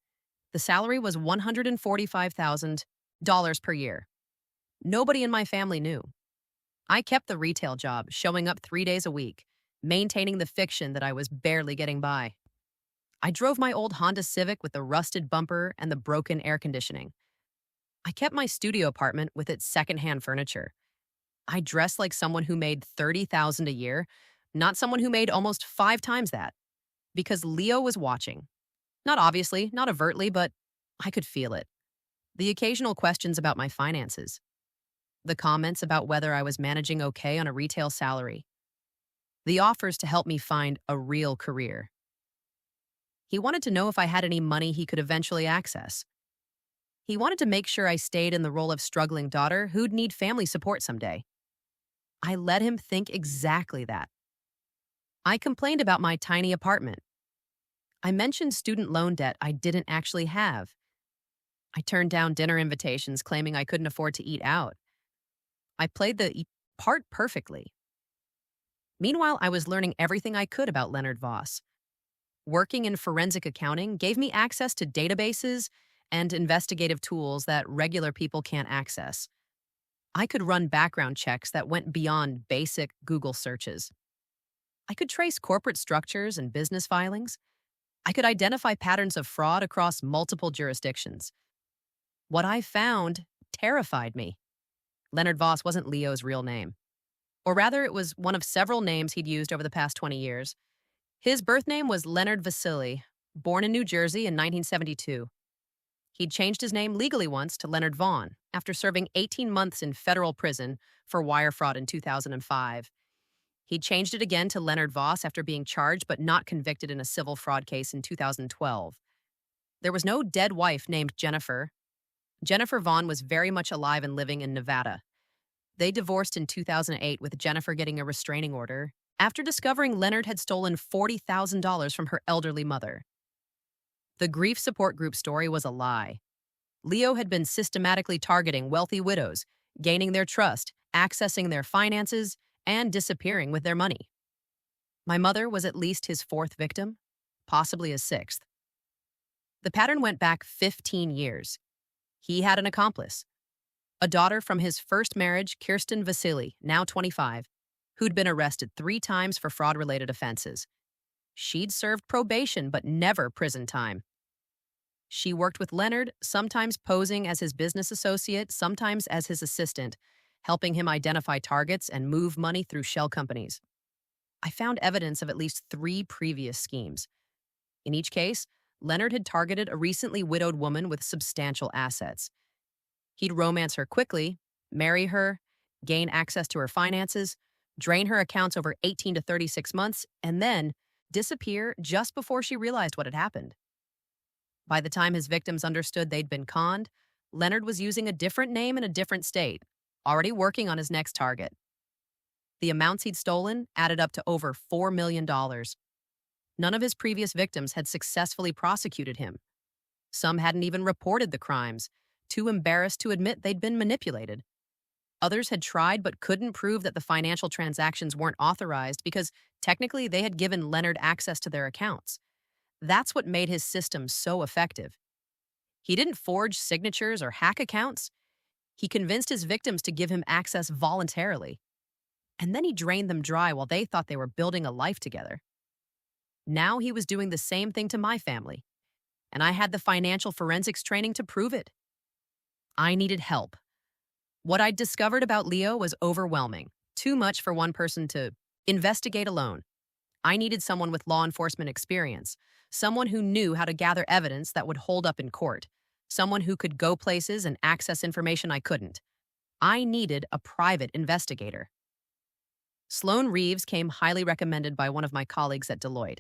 The salary was $145,000 per year. Nobody in my family knew. I kept the retail job, showing up 3 days a week, maintaining the fiction that I was barely getting by. I drove my old Honda Civic with the rusted bumper and the broken air conditioning. I kept my studio apartment with its secondhand furniture. I dressed like someone who made $30,000 a year, not someone who made almost 5 times that. Because Leo was watching. Not obviously, not overtly, but I could feel it. The occasional questions about my finances. The comments about whether I was managing okay on a retail salary. The offers to help me find a real career. He wanted to know if I had any money he could eventually access. He wanted to make sure I stayed in the role of struggling daughter who'd need family support someday. I let him think exactly that. I complained about my tiny apartment. I mentioned student loan debt I didn't actually have. I turned down dinner invitations claiming I couldn't afford to eat out. I played the part perfectly. Meanwhile, I was learning everything I could about Leonard Voss. Working in forensic accounting gave me access to databases and investigative tools that regular people can't access. I could run background checks that went beyond basic Google searches. I could trace corporate structures and business filings. I could identify patterns of fraud across multiple jurisdictions. What I found terrified me. Leonard Voss wasn't Leo's real name. Or rather, it was one of several names he'd used over the past 20 years. His birth name was Leonard Vasily, born in New Jersey in 1972. He'd changed his name legally once to Leonard Vaughn after serving 18 months in federal prison for wire fraud in 2005. He changed it again to Leonard Voss after being charged but not convicted in a civil fraud case in 2012. There was no dead wife named Jennifer. Jennifer Vaughn was very much alive and living in Nevada. They divorced in 2008 with Jennifer getting a restraining order after discovering Leonard had stolen $40,000 from her elderly mother. The grief support group story was a lie. Leo had been systematically targeting wealthy widows, gaining their trust, accessing their finances, and disappearing with their money. My mother was at least his 4th victim, possibly his 6th. The pattern went back 15 years. He had an accomplice, a daughter from his first marriage, Kirsten Vasily, now 25, who'd been arrested 3 times for fraud-related offenses. She'd served probation, but never prison time. She worked with Leonard, sometimes posing as his business associate, sometimes as his assistant, helping him identify targets and move money through shell companies. I found evidence of at least 3 previous schemes. In each case, Leonard had targeted a recently widowed woman with substantial assets. He'd romance her quickly, marry her, gain access to her finances, drain her accounts over 18 to 36 months, and then disappear just before she realized what had happened. By the time his victims understood they'd been conned, Leonard was using a different name in a different state, already working on his next target. The amounts he'd stolen added up to over $4 million. None of his previous victims had successfully prosecuted him. Some hadn't even reported the crimes, too embarrassed to admit they'd been manipulated. Others had tried but couldn't prove that the financial transactions weren't authorized because technically they had given Leonard access to their accounts. That's what made his system so effective. He didn't forge signatures or hack accounts. He convinced his victims to give him access voluntarily. And then he drained them dry while they thought they were building a life together. Now he was doing the same thing to my family, and I had the financial forensics training to prove it. I needed help. What I'd discovered about Leo was overwhelming, too much for one person to investigate alone. I needed someone with law enforcement experience, someone who knew how to gather evidence that would hold up in court, someone who could go places and access information I couldn't. I needed a private investigator. Sloane Reeves came highly recommended by one of my colleagues at Deloitte.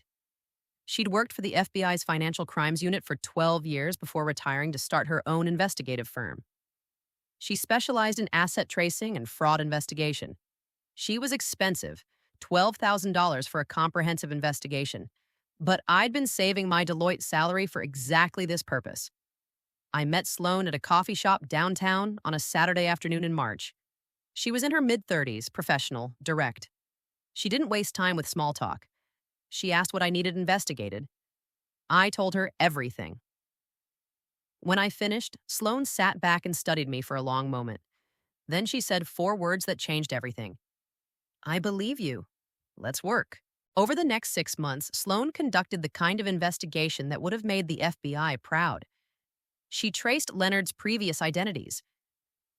She'd worked for the FBI's Financial Crimes Unit for 12 years before retiring to start her own investigative firm. She specialized in asset tracing and fraud investigation. She was expensive, $12,000 for a comprehensive investigation, but I'd been saving my Deloitte salary for exactly this purpose. I met Sloane at a coffee shop downtown on a Saturday afternoon in March. She was in her mid-30s, professional, direct. She didn't waste time with small talk. She asked what I needed investigated. I told her everything. When I finished, Sloane sat back and studied me for a long moment. Then she said 4 words that changed everything. I believe you. Let's work. Over the next 6 months, Sloane conducted the kind of investigation that would have made the FBI proud. She traced Leonard's previous identities.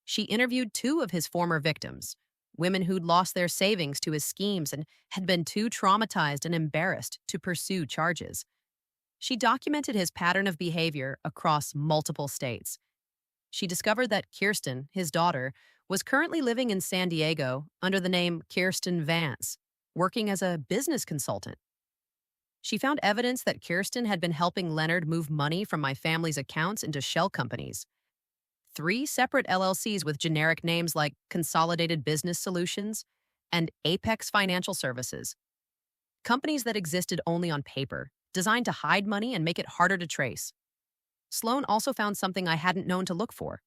She interviewed 2 of his former victims, women who'd lost their savings to his schemes and had been too traumatized and embarrassed to pursue charges. She documented his pattern of behavior across multiple states. She discovered that Kirsten, his daughter, was currently living in San Diego under the name Kirsten Vance, working as a business consultant. She found evidence that Kirsten had been helping Leonard move money from my family's accounts into shell companies. 3 separate LLCs with generic names like Consolidated Business Solutions and Apex Financial Services. Companies that existed only on paper, designed to hide money and make it harder to trace. Sloane also found something I hadn't known to look for.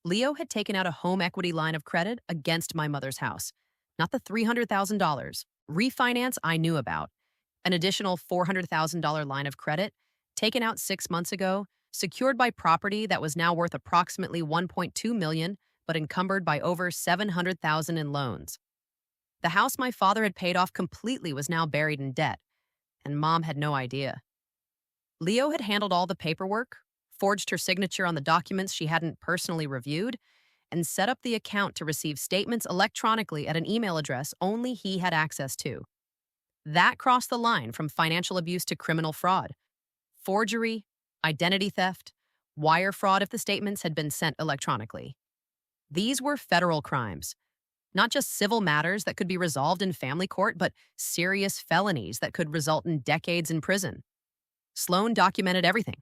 Leo had taken out a home equity line of credit against my mother's house. Not the $300,000. Refinance I knew about. An additional $400,000 line of credit, taken out 6 months ago, secured by property that was now worth approximately $1.2 million, but encumbered by over $700,000 in loans. The house my father had paid off completely was now buried in debt, and Mom had no idea. Leo had handled all the paperwork, forged her signature on the documents she hadn't personally reviewed, and set up the account to receive statements electronically at an email address only he had access to. That crossed the line from financial abuse to criminal fraud. Forgery, identity theft, wire fraud if the statements had been sent electronically. These were federal crimes, not just civil matters that could be resolved in family court, but serious felonies that could result in decades in prison. Sloane documented everything.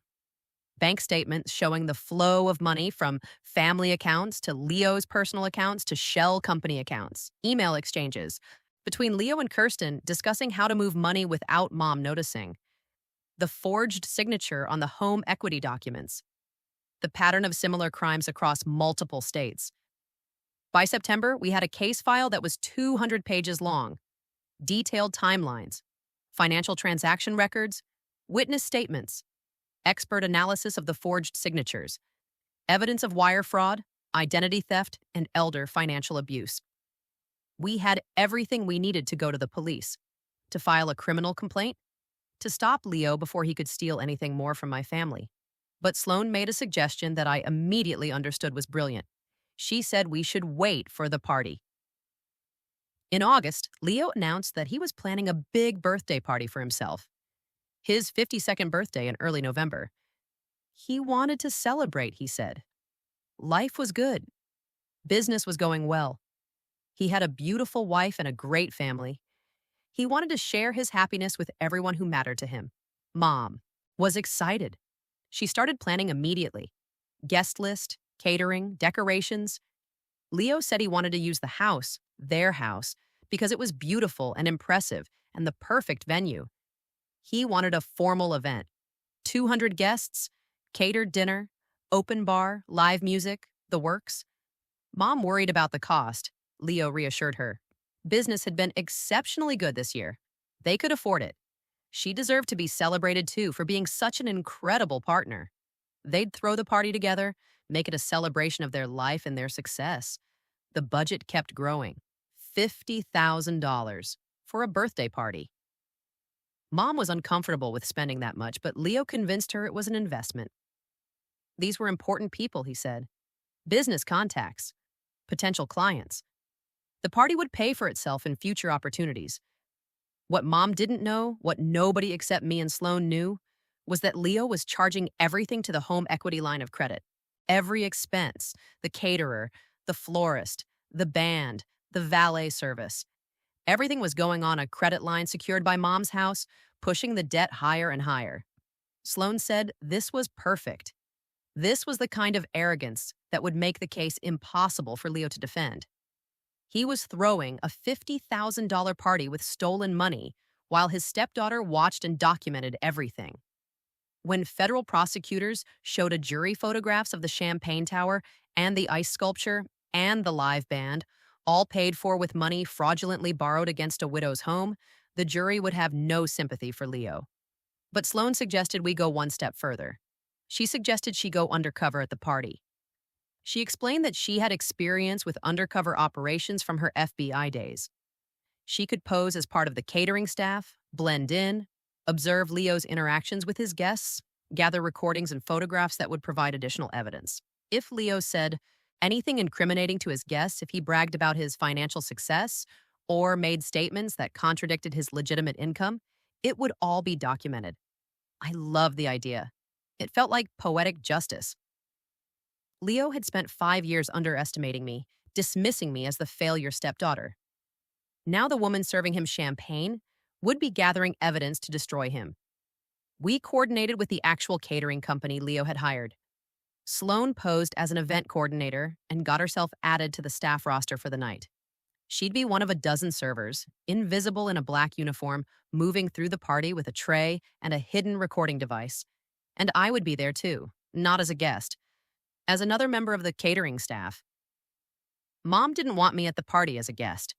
Bank statements showing the flow of money from family accounts to Leo's personal accounts to shell company accounts, email exchanges between Leo and Kirsten discussing how to move money without Mom noticing, the forged signature on the home equity documents, the pattern of similar crimes across multiple states. By September, we had a case file that was 200 pages long, detailed timelines, financial transaction records, witness statements, expert analysis of the forged signatures, evidence of wire fraud, identity theft, and elder financial abuse. We had everything we needed to go to the police, to file a criminal complaint, to stop Leo before he could steal anything more from my family. But Sloane made a suggestion that I immediately understood was brilliant. She said we should wait for the party. In August, Leo announced that he was planning a big birthday party for himself. His 52nd birthday in early November. He wanted to celebrate, he said. Life was good. Business was going well. He had a beautiful wife and a great family. He wanted to share his happiness with everyone who mattered to him. Mom was excited. She started planning immediately. Guest list, catering, decorations. Leo said he wanted to use the house, their house, because it was beautiful and impressive and the perfect venue. He wanted a formal event. 200 guests, catered dinner, open bar, live music, the works. Mom worried about the cost. Leo reassured her. Business had been exceptionally good this year. They could afford it. She deserved to be celebrated too for being such an incredible partner. They'd throw the party together, make it a celebration of their life and their success. The budget kept growing. $50,000 for a birthday party. Mom was uncomfortable with spending that much, but Leo convinced her it was an investment. These were important people, he said. Business contacts. Potential clients. The party would pay for itself in future opportunities. What Mom didn't know, what nobody except me and Sloane knew, was that Leo was charging everything to the home equity line of credit. Every expense, the caterer, the florist, the band, the valet service. Everything was going on a credit line secured by Mom's house, pushing the debt higher and higher. Sloan said this was perfect. This was the kind of arrogance that would make the case impossible for Leo to defend. He was throwing a $50,000 party with stolen money while his stepdaughter watched and documented everything. When federal prosecutors showed a jury photographs of the champagne tower and the ice sculpture and the live band, all paid for with money fraudulently borrowed against a widow's home, the jury would have no sympathy for Leo. But Sloan suggested we go one step further. She suggested she go undercover at the party. She explained that she had experience with undercover operations from her FBI days. She could pose as part of the catering staff, blend in, observe Leo's interactions with his guests, gather recordings and photographs that would provide additional evidence. If Leo said anything incriminating to his guests, if he bragged about his financial success or made statements that contradicted his legitimate income, it would all be documented. I love the idea. It felt like poetic justice. Leo had spent 5 years underestimating me, dismissing me as the failure stepdaughter. Now the woman serving him champagne would be gathering evidence to destroy him. We coordinated with the actual catering company Leo had hired. Sloan posed as an event coordinator and got herself added to the staff roster for the night. She'd be one of a dozen servers, invisible in a black uniform, moving through the party with a tray and a hidden recording device. And I would be there too, not as a guest, as another member of the catering staff. Mom didn't want me at the party as a guest.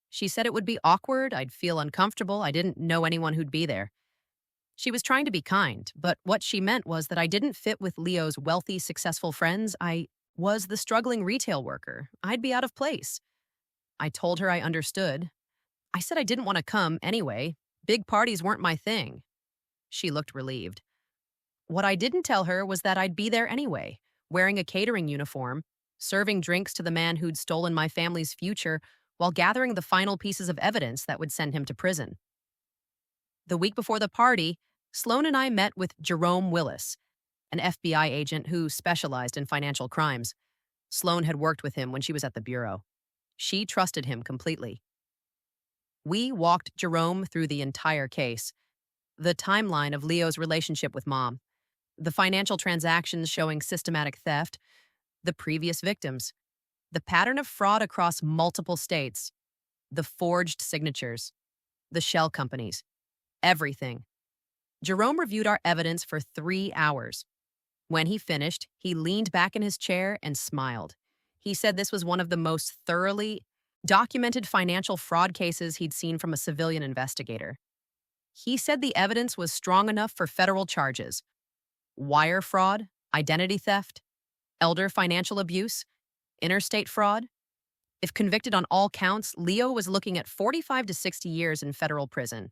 She said it would be awkward, I'd feel uncomfortable, I didn't know anyone who'd be there. She was trying to be kind, but what she meant was that I didn't fit with Leo's wealthy, successful friends. I was the struggling retail worker. I'd be out of place. I told her I understood. I said I didn't want to come anyway. Big parties weren't my thing. She looked relieved. What I didn't tell her was that I'd be there anyway, wearing a catering uniform, serving drinks to the man who'd stolen my family's future while gathering the final pieces of evidence that would send him to prison. The week before the party, Sloan and I met with Jerome Willis, an FBI agent who specialized in financial crimes. Sloan had worked with him when she was at the bureau. She trusted him completely. We walked Jerome through the entire case, the timeline of Leo's relationship with Mom, the financial transactions showing systematic theft, the previous victims, the pattern of fraud across multiple states, the forged signatures, the shell companies, everything. Jerome reviewed our evidence for 3 hours. When he finished, he leaned back in his chair and smiled. He said this was one of the most thoroughly documented financial fraud cases he'd seen from a civilian investigator. He said the evidence was strong enough for federal charges: wire fraud, identity theft, elder financial abuse, interstate fraud. If convicted on all counts, Leo was looking at 45 to 60 years in federal prison.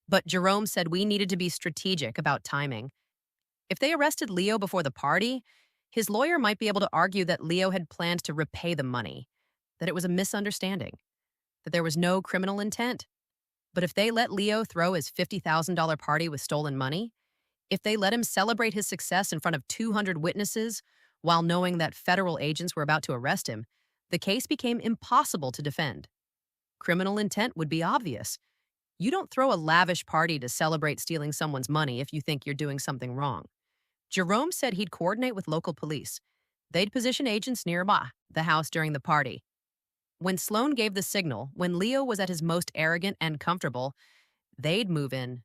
But Jerome said we needed to be strategic about timing. If they arrested Leo before the party, his lawyer might be able to argue that Leo had planned to repay the money, that it was a misunderstanding, that there was no criminal intent. But if they let Leo throw his $50,000 party with stolen money, if they let him celebrate his success in front of 200 witnesses while knowing that federal agents were about to arrest him, the case became impossible to defend. Criminal intent would be obvious. You don't throw a lavish party to celebrate stealing someone's money if you think you're doing something wrong. Jerome said he'd coordinate with local police. They'd position agents nearby the house during the party. When Sloan gave the signal, when Leo was at his most arrogant and comfortable, they'd move in.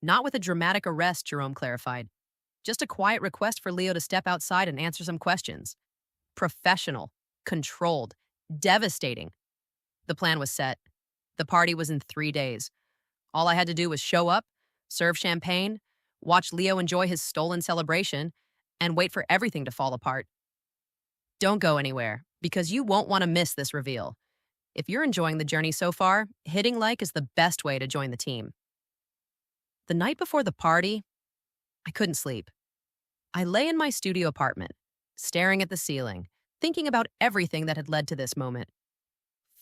Not with a dramatic arrest, Jerome clarified. Just a quiet request for Leo to step outside and answer some questions. Professional, controlled, devastating. The plan was set. The party was in 3 days. All I had to do was show up, serve champagne, watch Leo enjoy his stolen celebration, and wait for everything to fall apart. Don't go anywhere, because you won't want to miss this reveal. If you're enjoying the journey so far, hitting like is the best way to join the team. The night before the party, I couldn't sleep. I lay in my studio apartment, staring at the ceiling, thinking about everything that had led to this moment.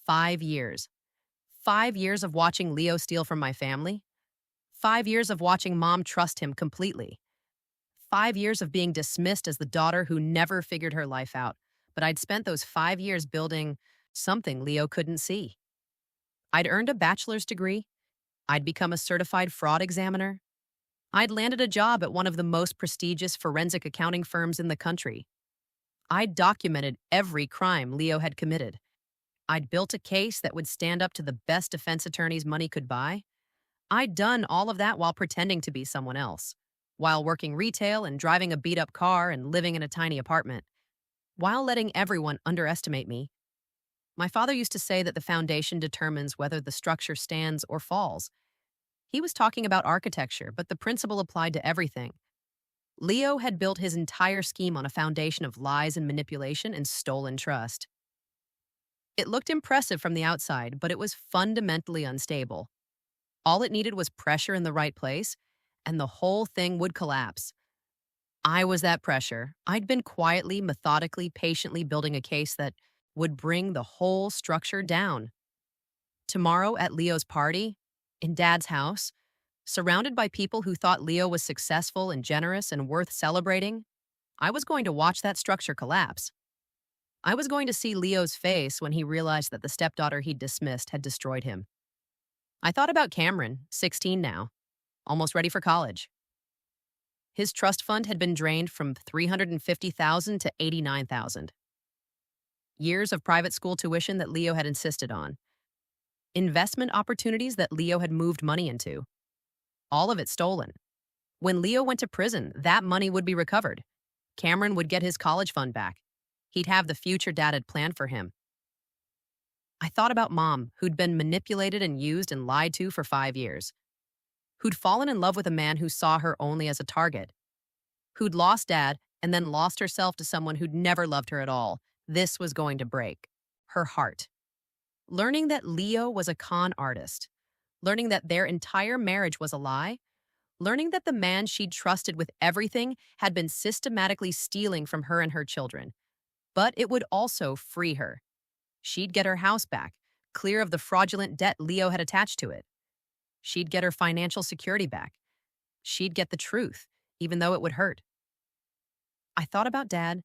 5 years. 5 years of watching Leo steal from my family. 5 years of watching mom trust him completely. 5 years of being dismissed as the daughter who never figured her life out. But I'd spent those 5 years building something Leo couldn't see. I'd earned a bachelor's degree. I'd become a certified fraud examiner. I'd landed a job at one of the most prestigious forensic accounting firms in the country. I'd documented every crime Leo had committed. I'd built a case that would stand up to the best defense attorneys money could buy. I'd done all of that while pretending to be someone else, while working retail and driving a beat-up car and living in a tiny apartment, while letting everyone underestimate me. My father used to say that the foundation determines whether the structure stands or falls. He was talking about architecture, but the principle applied to everything. Leo had built his entire scheme on a foundation of lies and manipulation and stolen trust. It looked impressive from the outside, but it was fundamentally unstable. All it needed was pressure in the right place, and the whole thing would collapse. I was that pressure. I'd been quietly, methodically, patiently building a case that would bring the whole structure down. Tomorrow at Leo's party, in Dad's house, surrounded by people who thought Leo was successful and generous and worth celebrating, I was going to watch that structure collapse. I was going to see Leo's face when he realized that the stepdaughter he'd dismissed had destroyed him. I thought about Cameron, 16 now, almost ready for college. His trust fund had been drained from $350,000 to $89,000. Years of private school tuition that Leo had insisted on. Investment opportunities that Leo had moved money into. All of it stolen. When Leo went to prison, that money would be recovered. Cameron would get his college fund back. He'd have the future Dad had planned for him. I thought about Mom, who'd been manipulated and used and lied to for 5 years. Who'd fallen in love with a man who saw her only as a target. Who'd lost Dad and then lost herself to someone who'd never loved her at all. This was going to break her heart. Learning that Leo was a con artist. Learning that their entire marriage was a lie. Learning that the man she'd trusted with everything had been systematically stealing from her and her children. But it would also free her. She'd get her house back, clear of the fraudulent debt Leo had attached to it. She'd get her financial security back. She'd get the truth, even though it would hurt. I thought about Dad,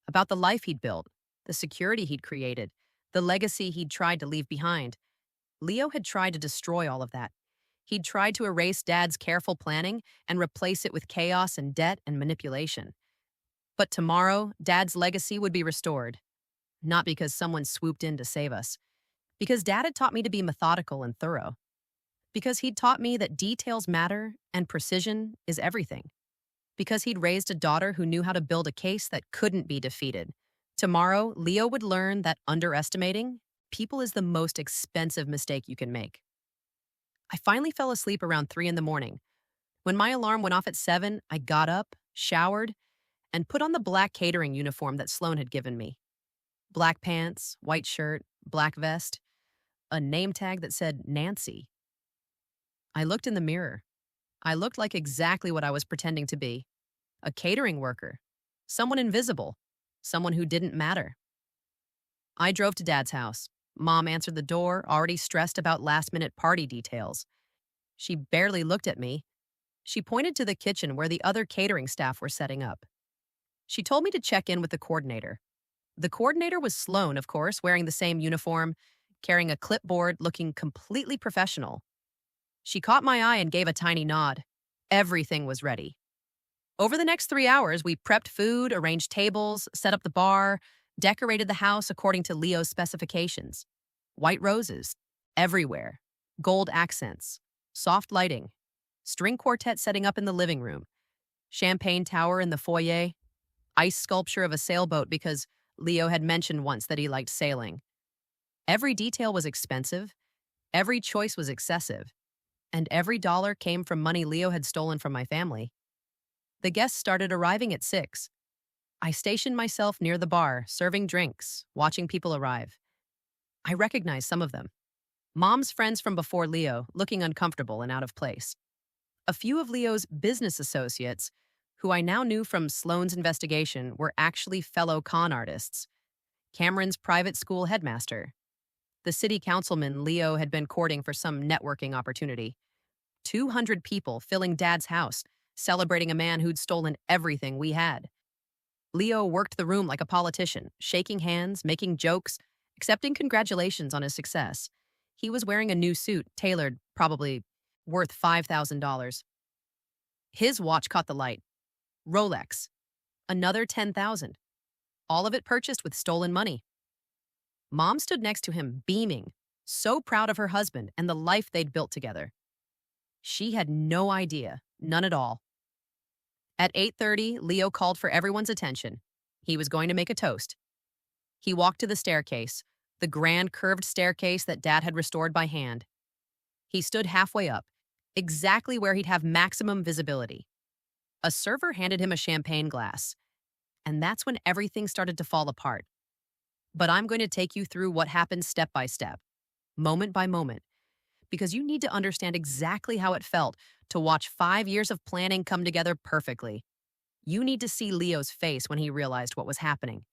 about the life he'd built, the security he'd created, the legacy he'd tried to leave behind. Leo had tried to destroy all of that. He'd tried to erase Dad's careful planning and replace it with chaos and debt and manipulation. But tomorrow, Dad's legacy would be restored. Not because someone swooped in to save us. Because Dad had taught me to be methodical and thorough. Because he'd taught me that details matter and precision is everything. Because he'd raised a daughter who knew how to build a case that couldn't be defeated. Tomorrow, Leo would learn that underestimating people is the most expensive mistake you can make. I finally fell asleep around 3 in the morning. When my alarm went off at 7, I got up, showered, and put on the black catering uniform that Sloan had given me. Black pants, white shirt, black vest, a name tag that said Nancy. I looked in the mirror. I looked like exactly what I was pretending to be. A catering worker. Someone invisible. Someone who didn't matter. I drove to Dad's house. Mom answered the door, already stressed about last-minute party details. She barely looked at me. She pointed to the kitchen where the other catering staff were setting up. She told me to check in with the coordinator. The coordinator was Sloan, of course, wearing the same uniform, carrying a clipboard, looking completely professional. She caught my eye and gave a tiny nod. Everything was ready. Over the next 3 hours, we prepped food, arranged tables, set up the bar, decorated the house according to Leo's specifications. White roses, everywhere. Gold accents, soft lighting, string quartet setting up in the living room, champagne tower in the foyer, ice sculpture of a sailboat because Leo had mentioned once that he liked sailing. Every detail was expensive, every choice was excessive, and every dollar came from money Leo had stolen from my family. The guests started arriving at 6. I stationed myself near the bar, serving drinks, watching people arrive. I recognized some of them. Mom's friends from before Leo, looking uncomfortable and out of place. A few of Leo's business associates, who I now knew from Sloan's investigation, were actually fellow con artists. Cameron's private school headmaster. The city councilman Leo had been courting for some networking opportunity. 200 people filling Dad's house, celebrating a man who'd stolen everything we had. Leo worked the room like a politician, shaking hands, making jokes, accepting congratulations on his success. He was wearing a new suit, tailored, probably worth $5,000. His watch caught the light. Rolex. Another 10,000. All of it purchased with stolen money. Mom stood next to him, beaming, so proud of her husband and the life they'd built together. She had no idea, none at all. At 8:30, Leo called for everyone's attention. He was going to make a toast. He walked to the staircase, the grand curved staircase that Dad had restored by hand. He stood halfway up, exactly where he'd have maximum visibility. A server handed him a champagne glass, and that's when everything started to fall apart. But I'm going to take you through what happened step by step, moment by moment, because you need to understand exactly how it felt to watch 5 years of planning come together perfectly. You need to see Leo's face when he realized what was happening.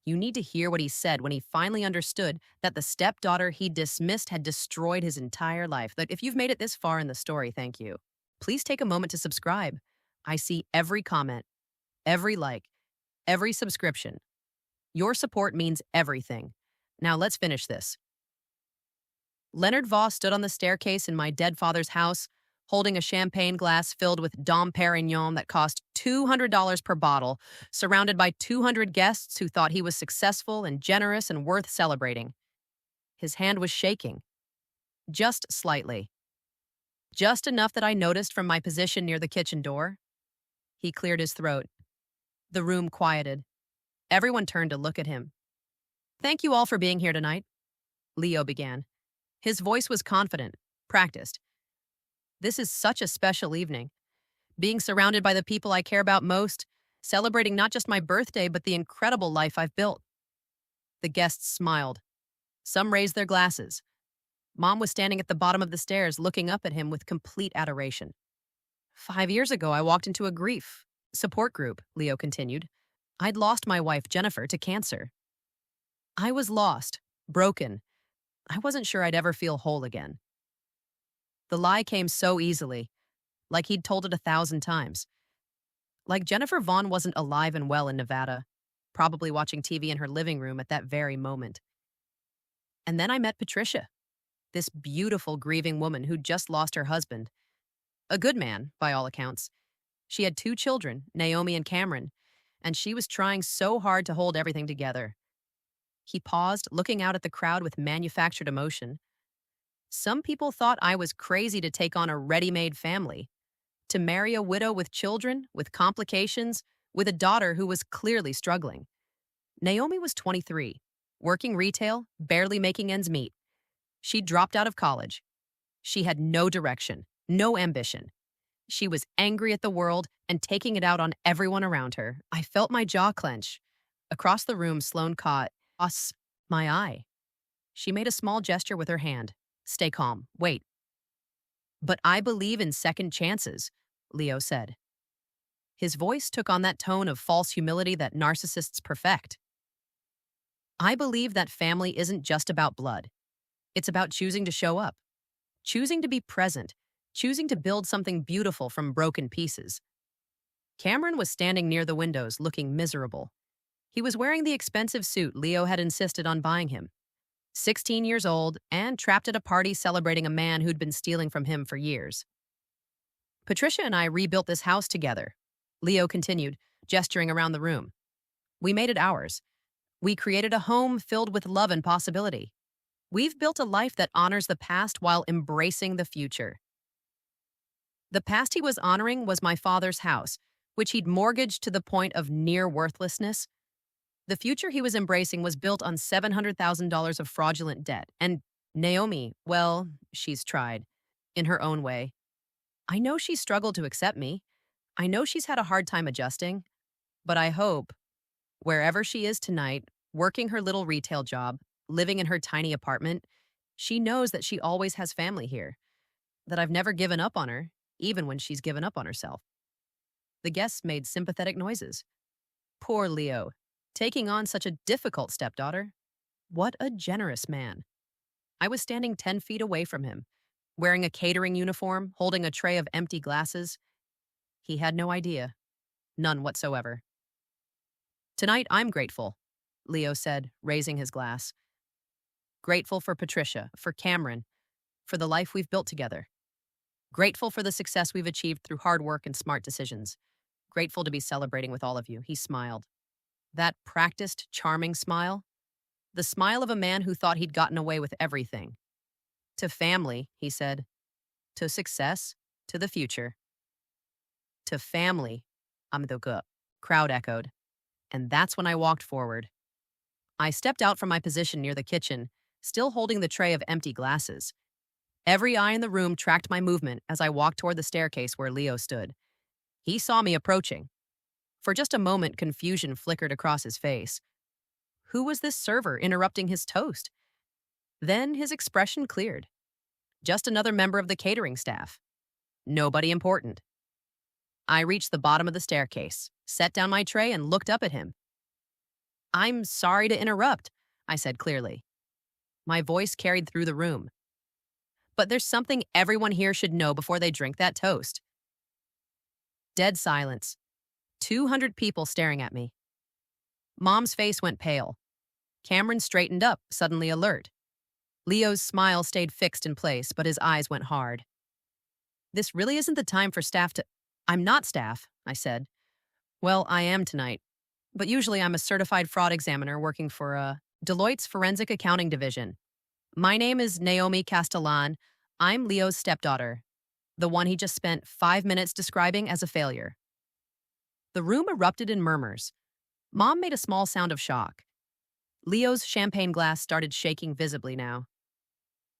You need to hear what he said when he finally understood that the stepdaughter he dismissed had destroyed his entire life. That if you've made it this far in the story, thank you. Please take a moment to subscribe. I see every comment, every like, every subscription. Your support means everything. Now let's finish this. Leonard Voss stood on the staircase in my dead father's house, holding a champagne glass filled with Dom Perignon that cost $200 per bottle, surrounded by 200 guests who thought he was successful and generous and worth celebrating. His hand was shaking, just slightly. Just enough that I noticed from my position near the kitchen door. He cleared his throat. The room quieted. Everyone turned to look at him. "Thank you all for being here tonight," Leo began. His voice was confident, practiced. "This is such a special evening. Being surrounded by the people I care about most, celebrating not just my birthday, but the incredible life I've built." The guests smiled. Some raised their glasses. Mom was standing at the bottom of the stairs, looking up at him with complete adoration. "5 years ago, I walked into a grief support group," Leo continued. "I'd lost my wife, Jennifer, to cancer. I was lost, broken. I wasn't sure I'd ever feel whole again." The lie came so easily, like he'd told it 1,000 times. Like Jennifer Vaughn wasn't alive and well in Nevada, probably watching TV in her living room at that very moment. And then I met Patricia, this beautiful, grieving woman who'd just lost her husband. A good man, by all accounts. She had 2 children, Naomi and Cameron, and she was trying so hard to hold everything together. He paused, looking out at the crowd with manufactured emotion. Some people thought I was crazy to take on a ready-made family, to marry a widow with children, with complications, with a daughter who was clearly struggling. Naomi was 23, working retail, barely making ends meet. She dropped out of college. She had no direction, no ambition. She was angry at the world and taking it out on everyone around her. I felt my jaw clench. Across the room, Sloane caught my eye. She made a small gesture with her hand. "Stay calm. Wait." "But I believe in second chances," Leo said. His voice took on that tone of false humility that narcissists perfect. "I believe that family isn't just about blood. It's about choosing to show up, choosing to be present, choosing to build something beautiful from broken pieces." Cameron was standing near the windows, looking miserable. He was wearing the expensive suit Leo had insisted on buying him. 16 years old and trapped at a party celebrating a man who'd been stealing from him for years. "Patricia and I rebuilt this house together," Leo continued, gesturing around the room. "We made it ours. We created a home filled with love and possibility. We've built a life that honors the past while embracing the future." The past he was honoring was my father's house, which he'd mortgaged to the point of near worthlessness. The future he was embracing was built on $700,000 of fraudulent debt. And Naomi, well, she's tried, in her own way. I know she's struggled to accept me. I know she's had a hard time adjusting. But I hope, wherever she is tonight, working her little retail job, living in her tiny apartment, she knows that she always has family here, that I've never given up on her, even when she's given up on herself. The guests made sympathetic noises. Poor Leo, taking on such a difficult stepdaughter. What a generous man. I was standing 10 feet away from him, wearing a catering uniform, holding a tray of empty glasses. He had no idea. None whatsoever. Tonight, I'm grateful, Leo said, raising his glass. Grateful for Patricia, for Cameron, for the life we've built together. Grateful for the success we've achieved through hard work and smart decisions. Grateful to be celebrating with all of you. He smiled. That practiced, charming smile. The smile of a man who thought he'd gotten away with everything. To family, he said. To success, to the future. To family, amdoga, crowd echoed. And that's when I walked forward. I stepped out from my position near the kitchen, still holding the tray of empty glasses. Every eye in the room tracked my movement as I walked toward the staircase where Leo stood. He saw me approaching. For just a moment, confusion flickered across his face. Who was this server interrupting his toast? Then his expression cleared. Just another member of the catering staff. Nobody important. I reached the bottom of the staircase, set down my tray, and looked up at him. "I'm sorry to interrupt," I said clearly. My voice carried through the room. "But there's something everyone here should know before they drink that toast." Dead silence. 200 people staring at me. Mom's face went pale. Cameron straightened up, suddenly alert. Leo's smile stayed fixed in place, but his eyes went hard. "This really isn't the time for staff to—" "I'm not staff," I said. "Well, I am tonight. But usually I'm a certified fraud examiner working for Deloitte's Forensic Accounting Division. My name is Naomi Castellan. I'm Leo's stepdaughter, the one he just spent 5 minutes describing as a failure." The room erupted in murmurs. Mom made a small sound of shock. Leo's champagne glass started shaking visibly now.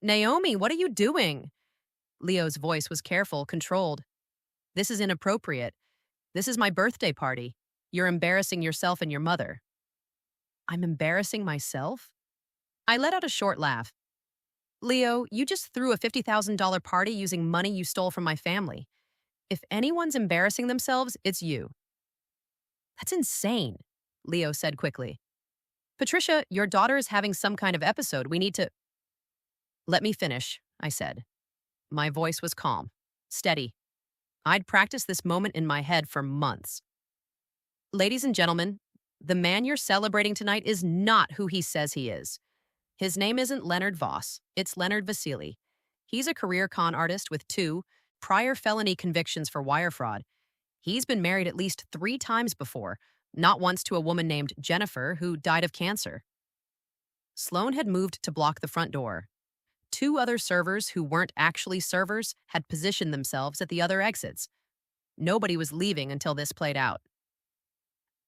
"Naomi, what are you doing?" Leo's voice was careful, controlled. "This is inappropriate. This is my birthday party. You're embarrassing yourself and your mother." "I'm embarrassing myself?" I let out a short laugh. "Leo, you just threw a $50,000 party using money you stole from my family. If anyone's embarrassing themselves, it's you." "That's insane," Leo said quickly. "Patricia, your daughter is having some kind of episode. We need to—" "Let me finish," I said. My voice was calm, steady. I'd practiced this moment in my head for months. "Ladies and gentlemen, the man you're celebrating tonight is not who he says he is. His name isn't Leonard Voss, it's Leonard Vasily. He's a career con artist with 2 prior felony convictions for wire fraud. He's been married at least 3 times before, not once to a woman named Jennifer who died of cancer." Sloan had moved to block the front door. 2 other servers who weren't actually servers had positioned themselves at the other exits. Nobody was leaving until this played out.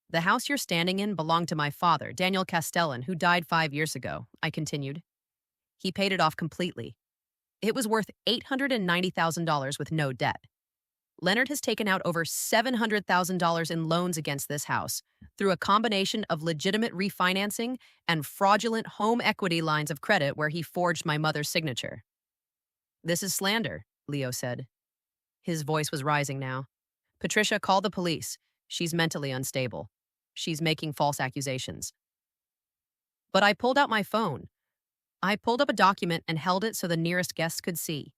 "The house you're standing in belonged to my father, Daniel Castellan, who died 5 years ago," I continued. "He paid it off completely. It was worth $890,000 with no debt. Leonard has taken out over $700,000 in loans against this house through a combination of legitimate refinancing and fraudulent home equity lines of credit where he forged my mother's signature." "This is slander," Leo said. His voice was rising now. "Patricia, call the police. She's mentally unstable. She's making false accusations." But I pulled out my phone. I pulled up a document and held it so the nearest guests could see.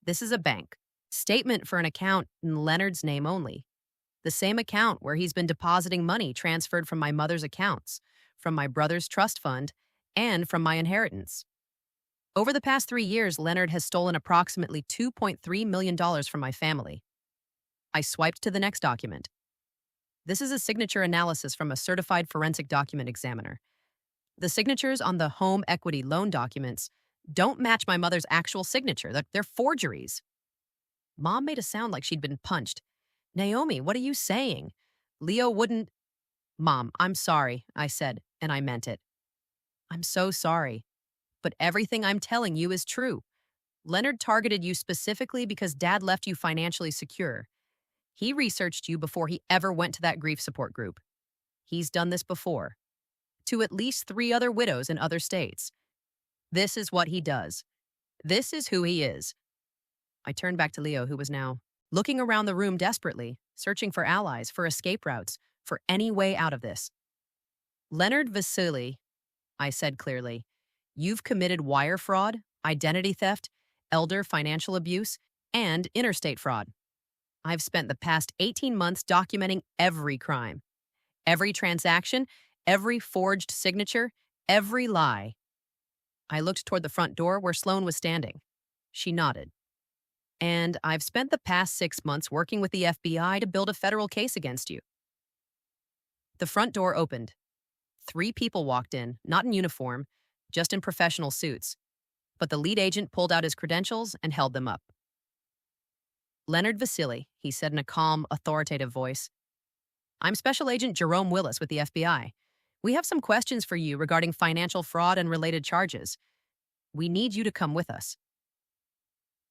This is a bank statement for an account in Leonard's name only. The same account where he's been depositing money transferred from my mother's accounts, from my brother's trust fund, and from my inheritance. Over the past 3 years, Leonard has stolen approximately $2.3 million from my family. I swiped to the next document. This is a signature analysis from a certified forensic document examiner. The signatures on the home equity loan documents don't match my mother's actual signature. They're forgeries. Mom made a sound like she'd been punched. "Naomi, what are you saying? Leo wouldn't—" "Mom, I'm sorry," I said, and I meant it. "I'm so sorry. But everything I'm telling you is true. Leonard targeted you specifically because Dad left you financially secure. He researched you before he ever went to that grief support group. He's done this before. To at least 3 other widows in other states. This is what he does. This is who he is." I turned back to Leo, who was now looking around the room desperately, searching for allies, for escape routes, for any way out of this. "Leonard Vasily," I said clearly, "you've committed wire fraud, identity theft, elder financial abuse, and interstate fraud. I've spent the past 18 months documenting every crime, every transaction, every forged signature, every lie. I looked toward the front door where Sloane was standing. She nodded. And I've spent the past 6 months working with the FBI to build a federal case against you. The front door opened. 3 people walked in, not in uniform, just in professional suits. But the lead agent pulled out his credentials and held them up. Leonard Vasily, he said in a calm, authoritative voice. I'm Special Agent Jerome Willis with the FBI. We have some questions for you regarding financial fraud and related charges. We need you to come with us.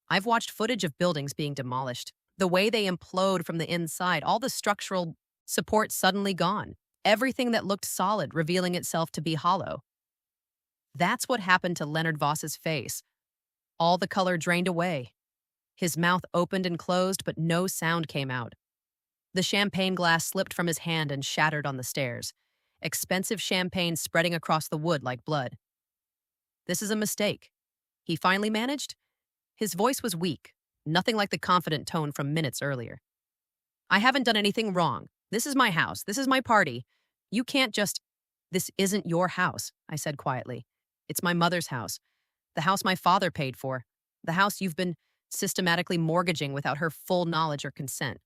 I've watched footage of buildings being demolished, the way they implode from the inside, all the structural support suddenly gone, everything that looked solid revealing itself to be hollow. That's what happened to Leonard Voss's face. All the color drained away. His mouth opened and closed, but no sound came out. The champagne glass slipped from his hand and shattered on the stairs, expensive champagne spreading across the wood like blood. This is a mistake. He finally managed. His voice was weak, nothing like the confident tone from minutes earlier. I haven't done anything wrong. This is my house. This is my party. You can't just... This isn't your house, I said quietly. It's my mother's house. The house my father paid for. The house you've been systematically mortgaging without her full knowledge or consent.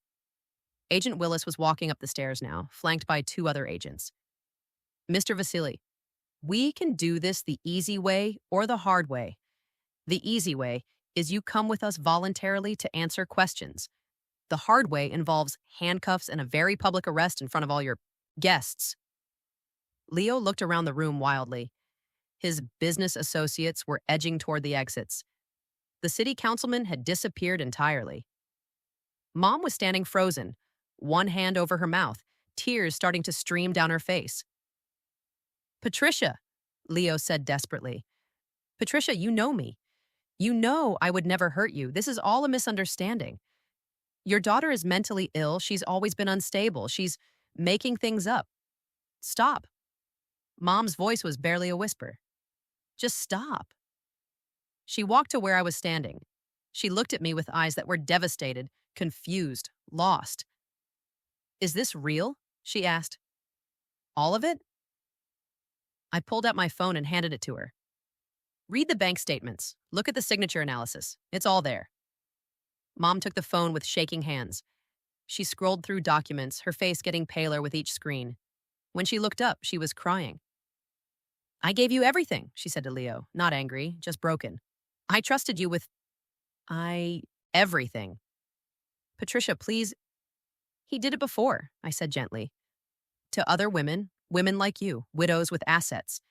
Agent Willis was walking up the stairs now, flanked by 2 other agents. Mr. Vasily, we can do this the easy way or the hard way. The easy way is you come with us voluntarily to answer questions. The hard way involves handcuffs and a very public arrest in front of all your guests. Leo looked around the room wildly. His business associates were edging toward the exits. The city councilman had disappeared entirely. Mom was standing frozen, one hand over her mouth, tears starting to stream down her face. Patricia, Leo said desperately. Patricia, you know me. You know I would never hurt you. This is all a misunderstanding. Your daughter is mentally ill. She's always been unstable. She's making things up. Stop. Mom's voice was barely a whisper. Just stop. She walked to where I was standing. She looked at me with eyes that were devastated, confused, lost. Is this real? She asked. All of it? I pulled out my phone and handed it to her. Read the bank statements. Look at the signature analysis. It's all there. Mom took the phone with shaking hands. She scrolled through documents, her face getting paler with each screen. When she looked up, she was crying. I gave you everything, she said to Leo, not angry, just broken. I trusted you with... everything. Patricia, please... He did it before, I said gently. To other women, women like you, widows with assets.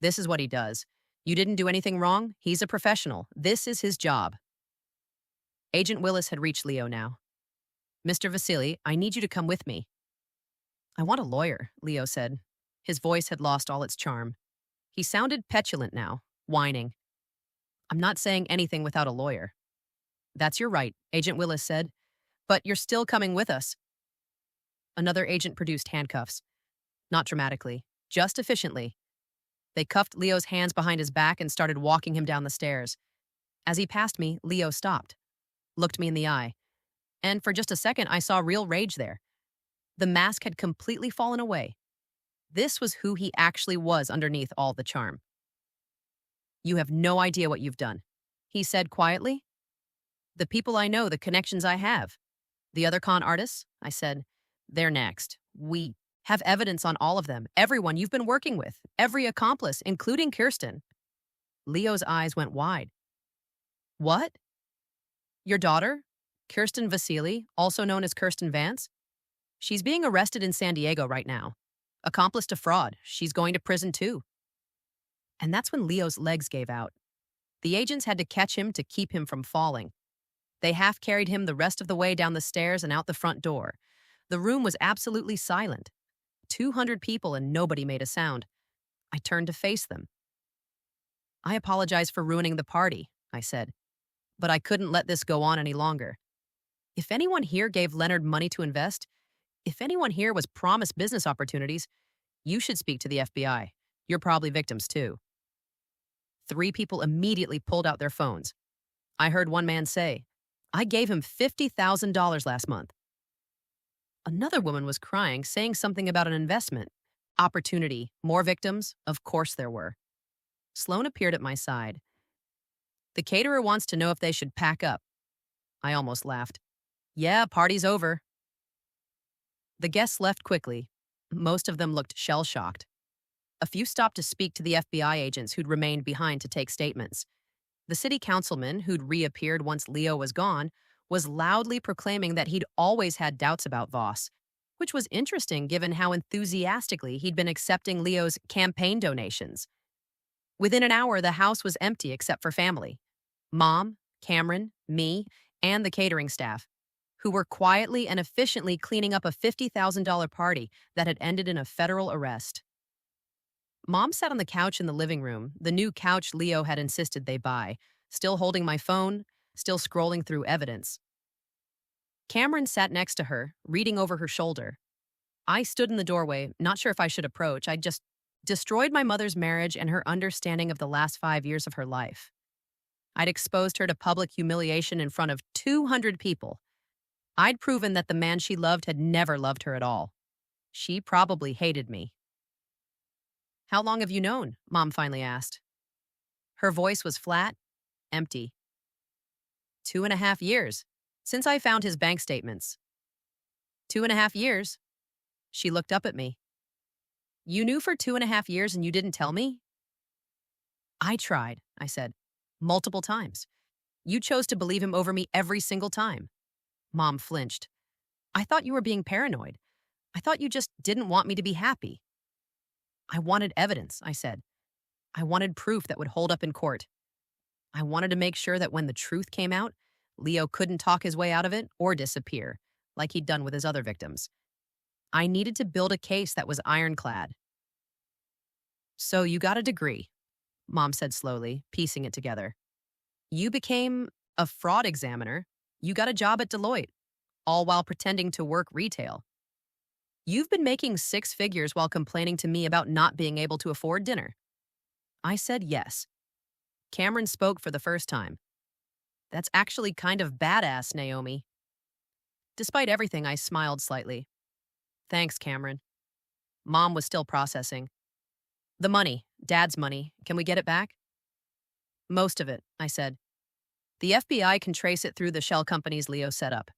This is what he does. You didn't do anything wrong. He's a professional. This is his job. Agent Willis had reached Leo now. Mr. Vasily, I need you to come with me. I want a lawyer, Leo said. His voice had lost all its charm. He sounded petulant now, whining. I'm not saying anything without a lawyer. That's your right, Agent Willis said. But you're still coming with us. Another agent produced handcuffs. Not dramatically, just efficiently. They cuffed Leo's hands behind his back and started walking him down the stairs. As he passed me, Leo stopped, looked me in the eye. And for just a second, I saw real rage there. The mask had completely fallen away. This was who he actually was underneath all the charm. You have no idea what you've done, he said quietly. The people I know, the connections I have. The other con artists, I said, they're next. We have evidence on all of them, everyone you've been working with, every accomplice, including Kirsten. Leo's eyes went wide. What? Your daughter, Kirsten Vasily, also known as Kirsten Vance? She's being arrested in San Diego right now. Accomplice to fraud. She's going to prison too. And that's when Leo's legs gave out. The agents had to catch him to keep him from falling. They half-carried him the rest of the way down the stairs and out the front door. The room was absolutely silent. 200 people and nobody made a sound. I turned to face them. I apologize for ruining the party, I said. But I couldn't let this go on any longer. If anyone here gave Leonard money to invest, if anyone here was promised business opportunities, you should speak to the FBI. You're probably victims too. 3 people immediately pulled out their phones. I heard one man say, I gave him $50,000 last month. Another woman was crying, saying something about an investment. Opportunity. More victims? Of course there were. Sloan appeared at my side. The caterer wants to know if they should pack up. I almost laughed. Yeah, party's over. The guests left quickly. Most of them looked shell-shocked. A few stopped to speak to the FBI agents who'd remained behind to take statements. The city councilman, who'd reappeared once Leo was gone, was loudly proclaiming that he'd always had doubts about Voss, which was interesting given how enthusiastically he'd been accepting Leo's campaign donations. Within an hour, the house was empty except for family. Mom, Cameron, me, and the catering staff, who were quietly and efficiently cleaning up a $50,000 party that had ended in a federal arrest. Mom sat on the couch in the living room, the new couch Leo had insisted they buy, still holding my phone, still scrolling through evidence. Cameron sat next to her, reading over her shoulder. I stood in the doorway, not sure if I should approach. I'd just destroyed my mother's marriage and her understanding of the last 5 years of her life. I'd exposed her to public humiliation in front of 200 people. I'd proven that the man she loved had never loved her at all. She probably hated me. How long have you known? Mom finally asked. Her voice was flat, empty. 2.5 years, since I found his bank statements. 2.5 years? She looked up at me. You knew for 2.5 years and you didn't tell me? I tried, I said, multiple times. You chose to believe him over me every single time. Mom flinched. I thought you were being paranoid. I thought you just didn't want me to be happy. I wanted evidence, I said. I wanted proof that would hold up in court. I wanted to make sure that when the truth came out, Leo couldn't talk his way out of it or disappear, like he'd done with his other victims. I needed to build a case that was ironclad. So you got a degree, Mom said slowly, piecing it together. You became a fraud examiner. You got a job at Deloitte, all while pretending to work retail. You've been making 6 figures while complaining to me about not being able to afford dinner. I said yes. Cameron spoke for the first time. That's actually kind of badass, Naomi. Despite everything, I smiled slightly. Thanks, Cameron. Mom was still processing. The money, Dad's money, can we get it back? Most of it, I said. The FBI can trace it through the shell companies Leo set up.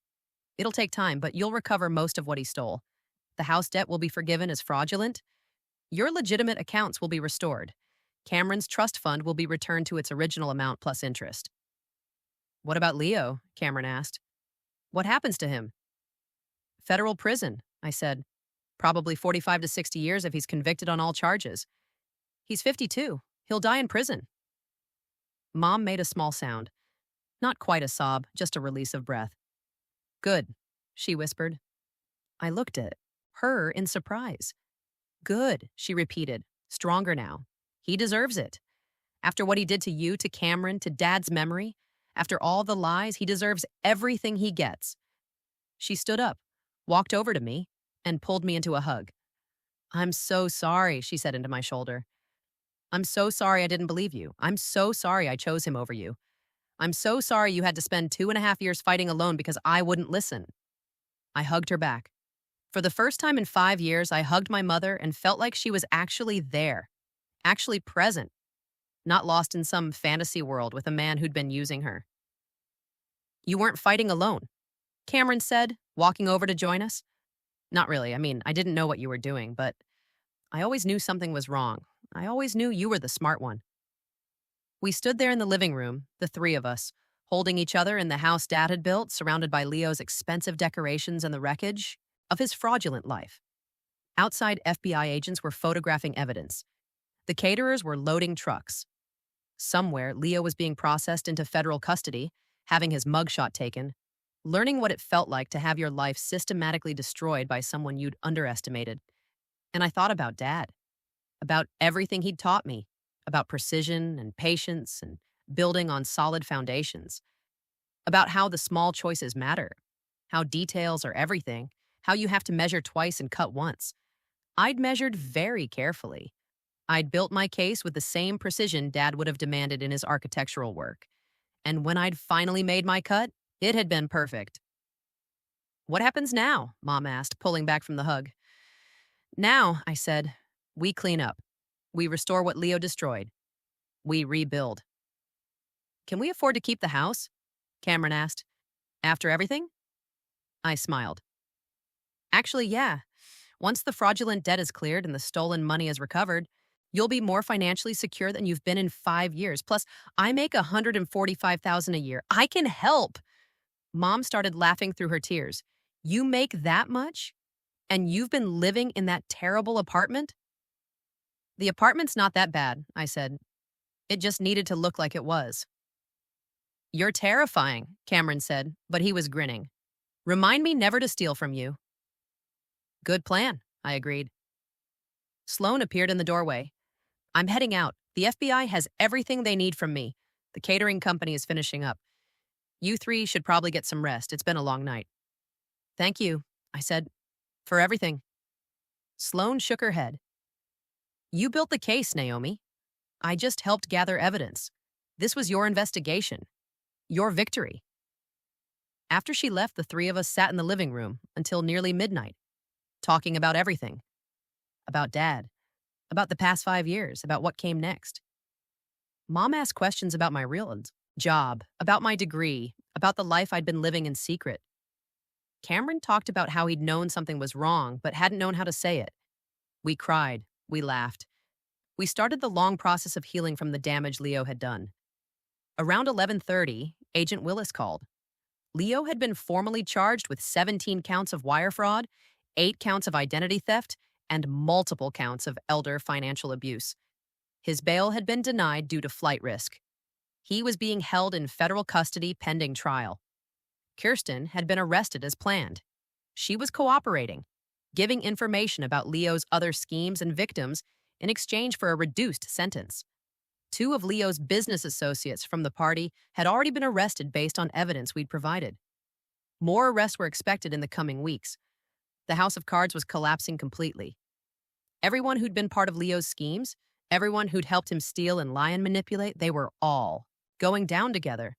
It'll take time, but you'll recover most of what he stole. The house debt will be forgiven as fraudulent. Your legitimate accounts will be restored. Cameron's trust fund will be returned to its original amount plus interest. What about Leo? Cameron asked. What happens to him? Federal prison, I said. Probably 45 to 60 years if he's convicted on all charges. He's 52. He'll die in prison. Mom made a small sound. Not quite a sob, just a release of breath. Good, she whispered. I looked at her in surprise. Good, she repeated, stronger now. He deserves it. After what he did to you, to Cameron, to Dad's memory, after all the lies, he deserves everything he gets. She stood up, walked over to me, and pulled me into a hug. I'm so sorry, she said into my shoulder. I'm so sorry I didn't believe you. I'm so sorry I chose him over you. I'm so sorry you had to spend 2.5 years fighting alone because I wouldn't listen. I hugged her back. For the first time in 5 years, I hugged my mother and felt like she was actually there, actually present, not lost in some fantasy world with a man who'd been using her. You weren't fighting alone, Cameron said, walking over to join us. Not really. I mean, I didn't know what you were doing, but I always knew something was wrong. I always knew you were the smart one. We stood there in the living room, the 3 of us, holding each other in the house Dad had built, surrounded by Leo's expensive decorations and the wreckage of his fraudulent life. Outside, FBI agents were photographing evidence. The caterers were loading trucks. Somewhere, Leo was being processed into federal custody, having his mugshot taken, learning what it felt like to have your life systematically destroyed by someone you'd underestimated. And I thought about Dad, about everything he'd taught me, about precision and patience and building on solid foundations, about how the small choices matter, how details are everything, how you have to measure twice and cut once. I'd measured very carefully. I'd built my case with the same precision Dad would have demanded in his architectural work. And when I'd finally made my cut, it had been perfect. What happens now? Mom asked, pulling back from the hug. Now, I said, we clean up. We restore what Leo destroyed. We rebuild. Can we afford to keep the house? Cameron asked. After everything? I smiled. Actually, yeah. Once the fraudulent debt is cleared and the stolen money is recovered, you'll be more financially secure than you've been in 5 years. Plus, I make $145,000 a year. I can help. Mom started laughing through her tears. You make that much? And you've been living in that terrible apartment? The apartment's not that bad, I said. It just needed to look like it was. You're terrifying, Cameron said, but he was grinning. Remind me never to steal from you. Good plan, I agreed. Sloan appeared in the doorway. I'm heading out. The FBI has everything they need from me. The catering company is finishing up. You three should probably get some rest. It's been a long night. Thank you, I said, for everything. Sloan shook her head. You built the case, Naomi. I just helped gather evidence. This was your investigation. Your victory. After she left, the three of us sat in the living room until nearly midnight, talking about everything. About Dad. About the past 5 years. About what came next. Mom asked questions about my real job, about my degree, about the life I'd been living in secret. Cameron talked about how he'd known something was wrong, but hadn't known how to say it. We cried. We laughed. We started the long process of healing from the damage Leo had done. Around 11:30, Agent Willis called. Leo had been formally charged with 17 counts of wire fraud, 8 counts of identity theft, and multiple counts of elder financial abuse. His bail had been denied due to flight risk. He was being held in federal custody pending trial. Kirsten had been arrested as planned. She was cooperating, giving information about Leo's other schemes and victims in exchange for a reduced sentence. 2 of Leo's business associates from the party had already been arrested based on evidence we'd provided. More arrests were expected in the coming weeks. The House of Cards was collapsing completely. Everyone who'd been part of Leo's schemes, everyone who'd helped him steal and lie and manipulate, they were all going down together.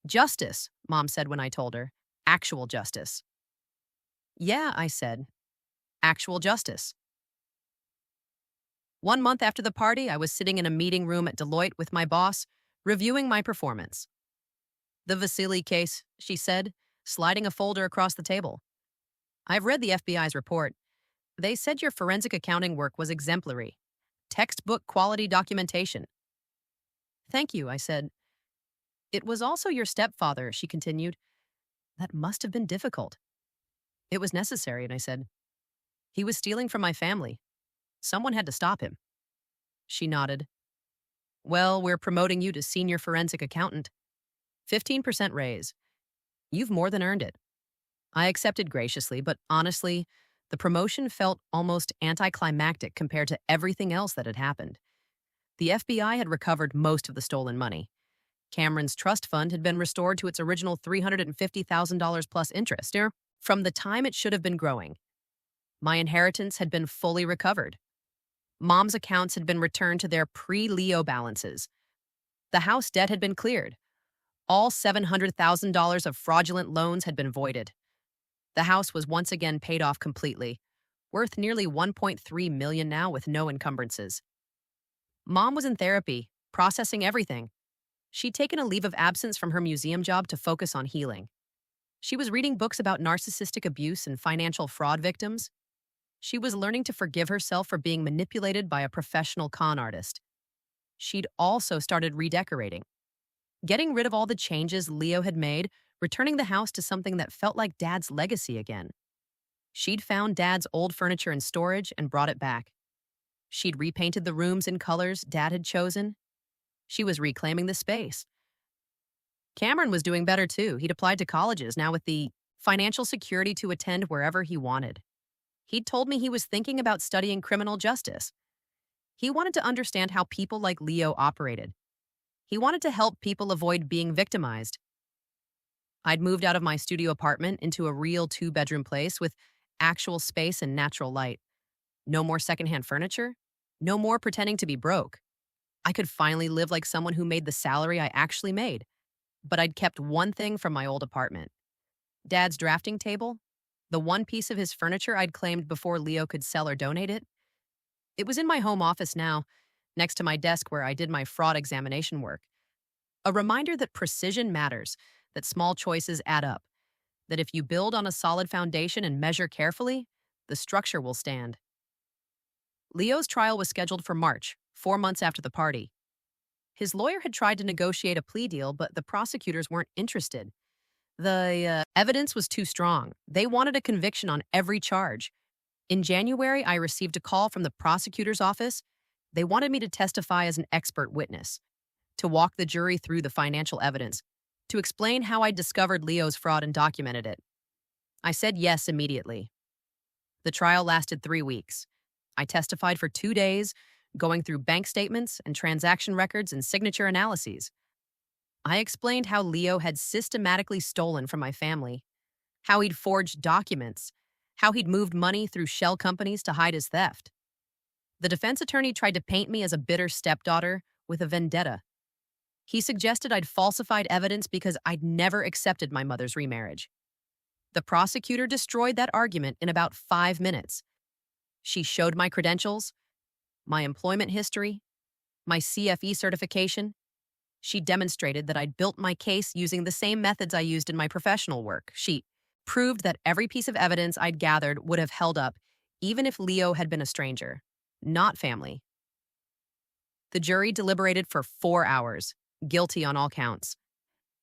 Justice, Mom said when I told her. Actual justice. Yeah, I said. Actual justice. 1 month after the party, I was sitting in a meeting room at Deloitte with my boss, reviewing my performance. The Vasily case, she said, sliding a folder across the table. I've read the FBI's report. They said your forensic accounting work was exemplary. Textbook quality documentation. Thank you, I said. It was also your stepfather, she continued. That must have been difficult. It was necessary, and I said. He was stealing from my family. Someone had to stop him. She nodded. Well, we're promoting you to senior forensic accountant. 15% raise. You've more than earned it. I accepted graciously, but honestly, the promotion felt almost anticlimactic compared to everything else that had happened. The FBI had recovered most of the stolen money. Cameron's trust fund had been restored to its original $350,000 plus interest from the time it should have been growing. My inheritance had been fully recovered. Mom's accounts had been returned to their pre-Leo balances. The house debt had been cleared. All $700,000 of fraudulent loans had been voided. The house was once again paid off completely, worth nearly $1.3 million now with no encumbrances. Mom was in therapy, processing everything. She'd taken a leave of absence from her museum job to focus on healing. She was reading books about narcissistic abuse and financial fraud victims. She was learning to forgive herself for being manipulated by a professional con artist. She'd also started redecorating, getting rid of all the changes Leo had made, returning the house to something that felt like Dad's legacy again. She'd found Dad's old furniture in storage and brought it back. She'd repainted the rooms in colors Dad had chosen. She was reclaiming the space. Cameron was doing better too. He'd applied to colleges, now with the financial security to attend wherever he wanted. He'd told me he was thinking about studying criminal justice. He wanted to understand how people like Leo operated. He wanted to help people avoid being victimized. I'd moved out of my studio apartment into a real 2-bedroom place with actual space and natural light. No more secondhand furniture. No more pretending to be broke. I could finally live like someone who made the salary I actually made. but I'd kept one thing from my old apartment. Dad's drafting table, the one piece of his furniture I'd claimed before Leo could sell or donate it. It was in my home office now, next to my desk where I did my fraud examination work. A reminder that precision matters, that small choices add up, that if you build on a solid foundation and measure carefully, the structure will stand. Leo's trial was scheduled for March, 4 months after the party. His lawyer had tried to negotiate a plea deal, but the prosecutors weren't interested. The evidence was too strong. They wanted a conviction on every charge. In January, I received a call from the prosecutor's office. They wanted me to testify as an expert witness, to walk the jury through the financial evidence, to explain how I discovered Leo's fraud and documented it. I said yes immediately. The trial lasted 3 weeks. I testified for 2 days, going through bank statements and transaction records and signature analyses. I explained how Leo had systematically stolen from my family, how he'd forged documents, how he'd moved money through shell companies to hide his theft. The defense attorney tried to paint me as a bitter stepdaughter with a vendetta. He suggested I'd falsified evidence because I'd never accepted my mother's remarriage. The prosecutor destroyed that argument in about 5 minutes. She showed my credentials, my employment history, my CFE certification. She demonstrated that I'd built my case using the same methods I used in my professional work. She proved that every piece of evidence I'd gathered would have held up, even if Leo had been a stranger, not family. The jury deliberated for 4 hours, guilty on all counts.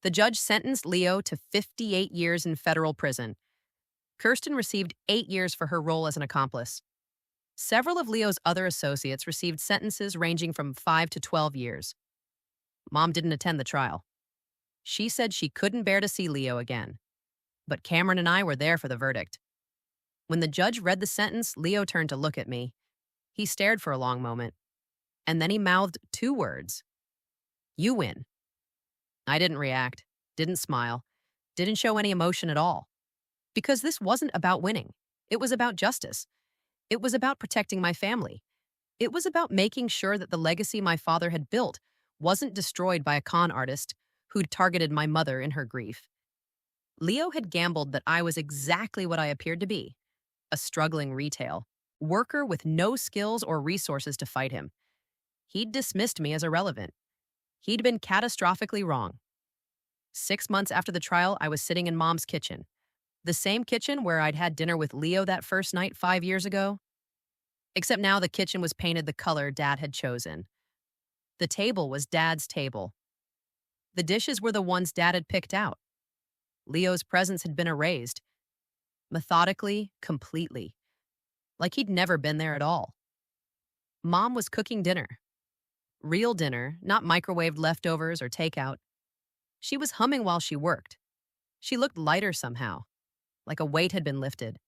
The judge sentenced Leo to 58 years in federal prison. Kirsten received 8 years for her role as an accomplice. Several of Leo's other associates received sentences ranging from 5 to 12 years. Mom didn't attend the trial. She said she couldn't bear to see Leo again. But Cameron and I were there for the verdict. When the judge read the sentence, Leo turned to look at me. He stared for a long moment, and then he mouthed 2 words. "You win." I didn't react, didn't smile, didn't show any emotion at all. Because this wasn't about winning. It was about justice. It was about protecting my family. It was about making sure that the legacy my father had built wasn't destroyed by a con artist who'd targeted my mother in her grief. Leo had gambled that I was exactly what I appeared to be, a struggling retail worker with no skills or resources to fight him. He'd dismissed me as irrelevant. He'd been catastrophically wrong. 6 months after the trial, I was sitting in Mom's kitchen, the same kitchen where I'd had dinner with Leo that first night 5 years ago. Except now the kitchen was painted the color Dad had chosen. The table was Dad's table. The dishes were the ones Dad had picked out. Leo's presence had been erased. Methodically, completely. Like he'd never been there at all. Mom was cooking dinner. Real dinner, not microwaved leftovers or takeout. She was humming while she worked. She looked lighter somehow, like a weight had been lifted.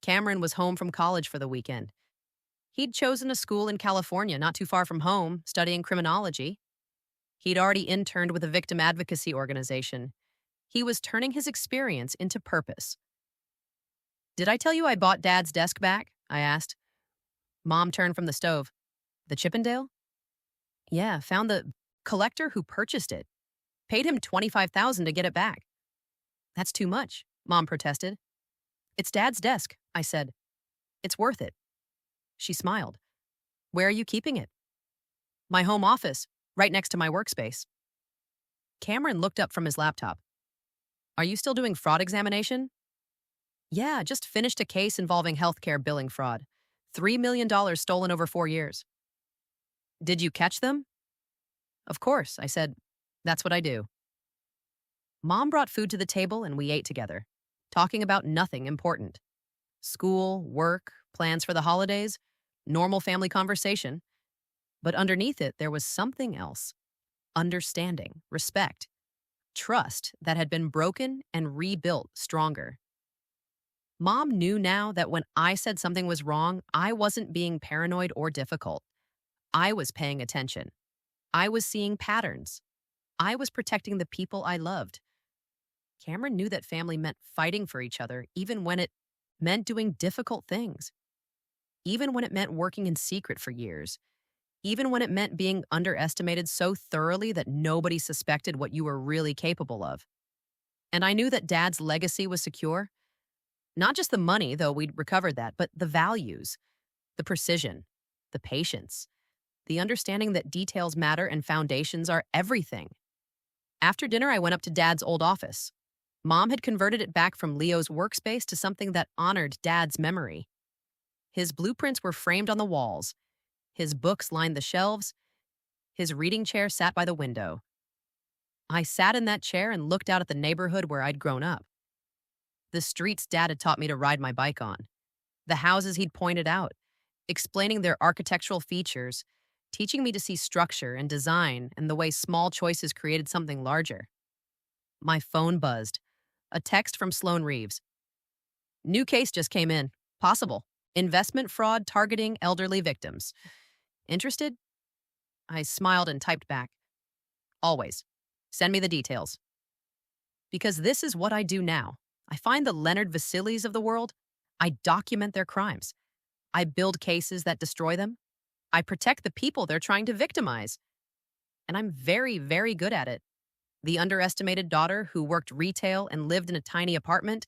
Cameron was home from college for the weekend. He'd chosen a school in California, not too far from home, studying criminology. He'd already interned with a victim advocacy organization. He was turning his experience into purpose. "Did I tell you I bought Dad's desk back?" I asked. Mom turned from the stove. "The Chippendale?" "Yeah, found the collector who purchased it. Paid him $25,000 to get it back." "That's too much," Mom protested. "It's Dad's desk," I said. "It's worth it." She smiled. "Where are you keeping it?" "My home office, right next to my workspace." Cameron looked up from his laptop. "Are you still doing fraud examination?" "Yeah, just finished a case involving healthcare billing fraud. $3 million stolen over 4 years." "Did you catch them?" "Of course," I said. "That's what I do." Mom brought food to the table and we ate together, talking about nothing important. School, work, plans for the holidays, normal family conversation. But underneath it, there was something else. Understanding, respect, trust that had been broken and rebuilt stronger. Mom knew now that when I said something was wrong, I wasn't being paranoid or difficult. I was paying attention. I was seeing patterns. I was protecting the people I loved. Cameron knew that family meant fighting for each other, even when it meant doing difficult things. Even when it meant working in secret for years. even when it meant being underestimated so thoroughly that nobody suspected what you were really capable of. And I knew that Dad's legacy was secure. Not just the money, though we'd recovered that, but the values, the precision, the patience, the understanding that details matter and foundations are everything. After dinner, I went up to Dad's old office. Mom had converted it back from Leo's workspace to something that honored Dad's memory. His blueprints were framed on the walls. His books lined the shelves. His reading chair sat by the window. I sat in that chair and looked out at the neighborhood where I'd grown up. The streets Dad had taught me to ride my bike on. The houses he'd pointed out, explaining their architectural features, teaching me to see structure and design and the way small choices created something larger. My phone buzzed. A text from Sloan Reeves. New case just came in. Possible. Investment fraud targeting elderly victims. Interested? I smiled and typed back. Always. Send me the details. Because this is what I do now. I find the Leonard Vasilis of the world. I document their crimes. I build cases that destroy them. I protect the people they're trying to victimize. And I'm very, very good at it. The underestimated daughter who worked retail and lived in a tiny apartment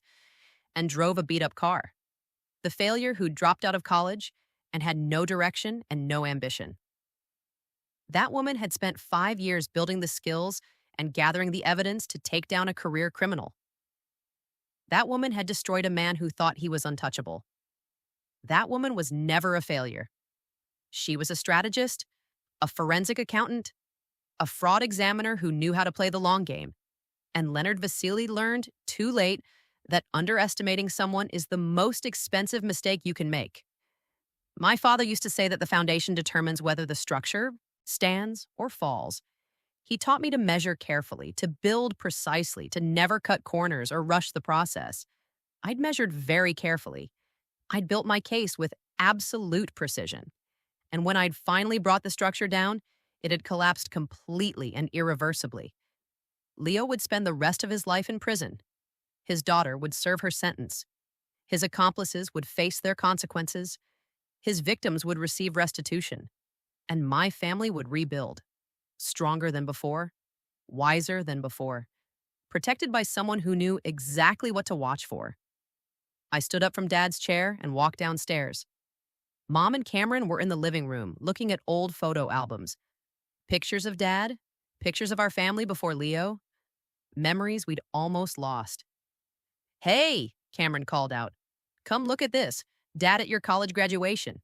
and drove a beat-up car. The failure who dropped out of college and had no direction and no ambition. That woman had spent 5 years building the skills and gathering the evidence to take down a career criminal. That woman had destroyed a man who thought he was untouchable. That woman was never a failure. She was a strategist, a forensic accountant, a fraud examiner who knew how to play the long game. And Leonard Vasily learned, too late, that underestimating someone is the most expensive mistake you can make. My father used to say that the foundation determines whether the structure stands or falls. He taught me to measure carefully, to build precisely, to never cut corners or rush the process. I'd measured very carefully. I'd built my case with absolute precision. And when I'd finally brought the structure down, it had collapsed completely and irreversibly. Leo would spend the rest of his life in prison. His daughter would serve her sentence. His accomplices would face their consequences. His victims would receive restitution. And my family would rebuild. Stronger than before, wiser than before, protected by someone who knew exactly what to watch for. I stood up from Dad's chair and walked downstairs. Mom and Cameron were in the living room, looking at old photo albums. Pictures of Dad, pictures of our family before Leo, memories we'd almost lost. Hey, Cameron called out. Come look at this, Dad at your college graduation.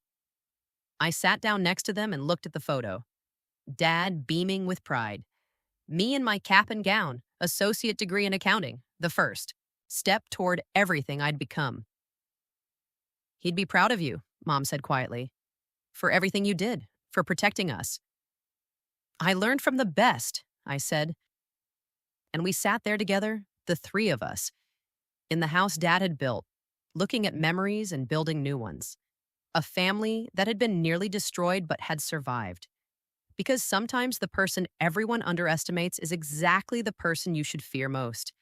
I sat down next to them and looked at the photo. Dad beaming with pride. Me in my cap and gown, associate degree in accounting, the first step toward everything I'd become. He'd be proud of you, Mom said quietly, for everything you did, for protecting us. I learned from the best, I said. And we sat there together, the three of us, in the house Dad had built, looking at memories and building new ones. A family that had been nearly destroyed but had survived. Because sometimes the person everyone underestimates is exactly the person you should fear most.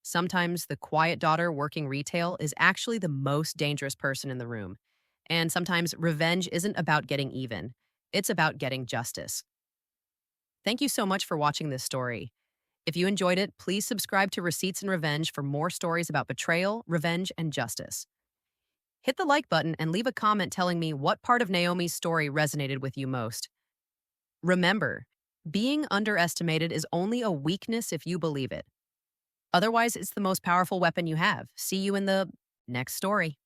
Sometimes the quiet daughter working retail is actually the most dangerous person in the room. And sometimes revenge isn't about getting even. It's about getting justice. Thank you so much for watching this story. If you enjoyed it, please subscribe to Receipts and Revenge for more stories about betrayal, revenge, and justice. Hit the like button and leave a comment telling me what part of Naomi's story resonated with you most. Remember, being underestimated is only a weakness if you believe it. Otherwise, it's the most powerful weapon you have. See you in the next story.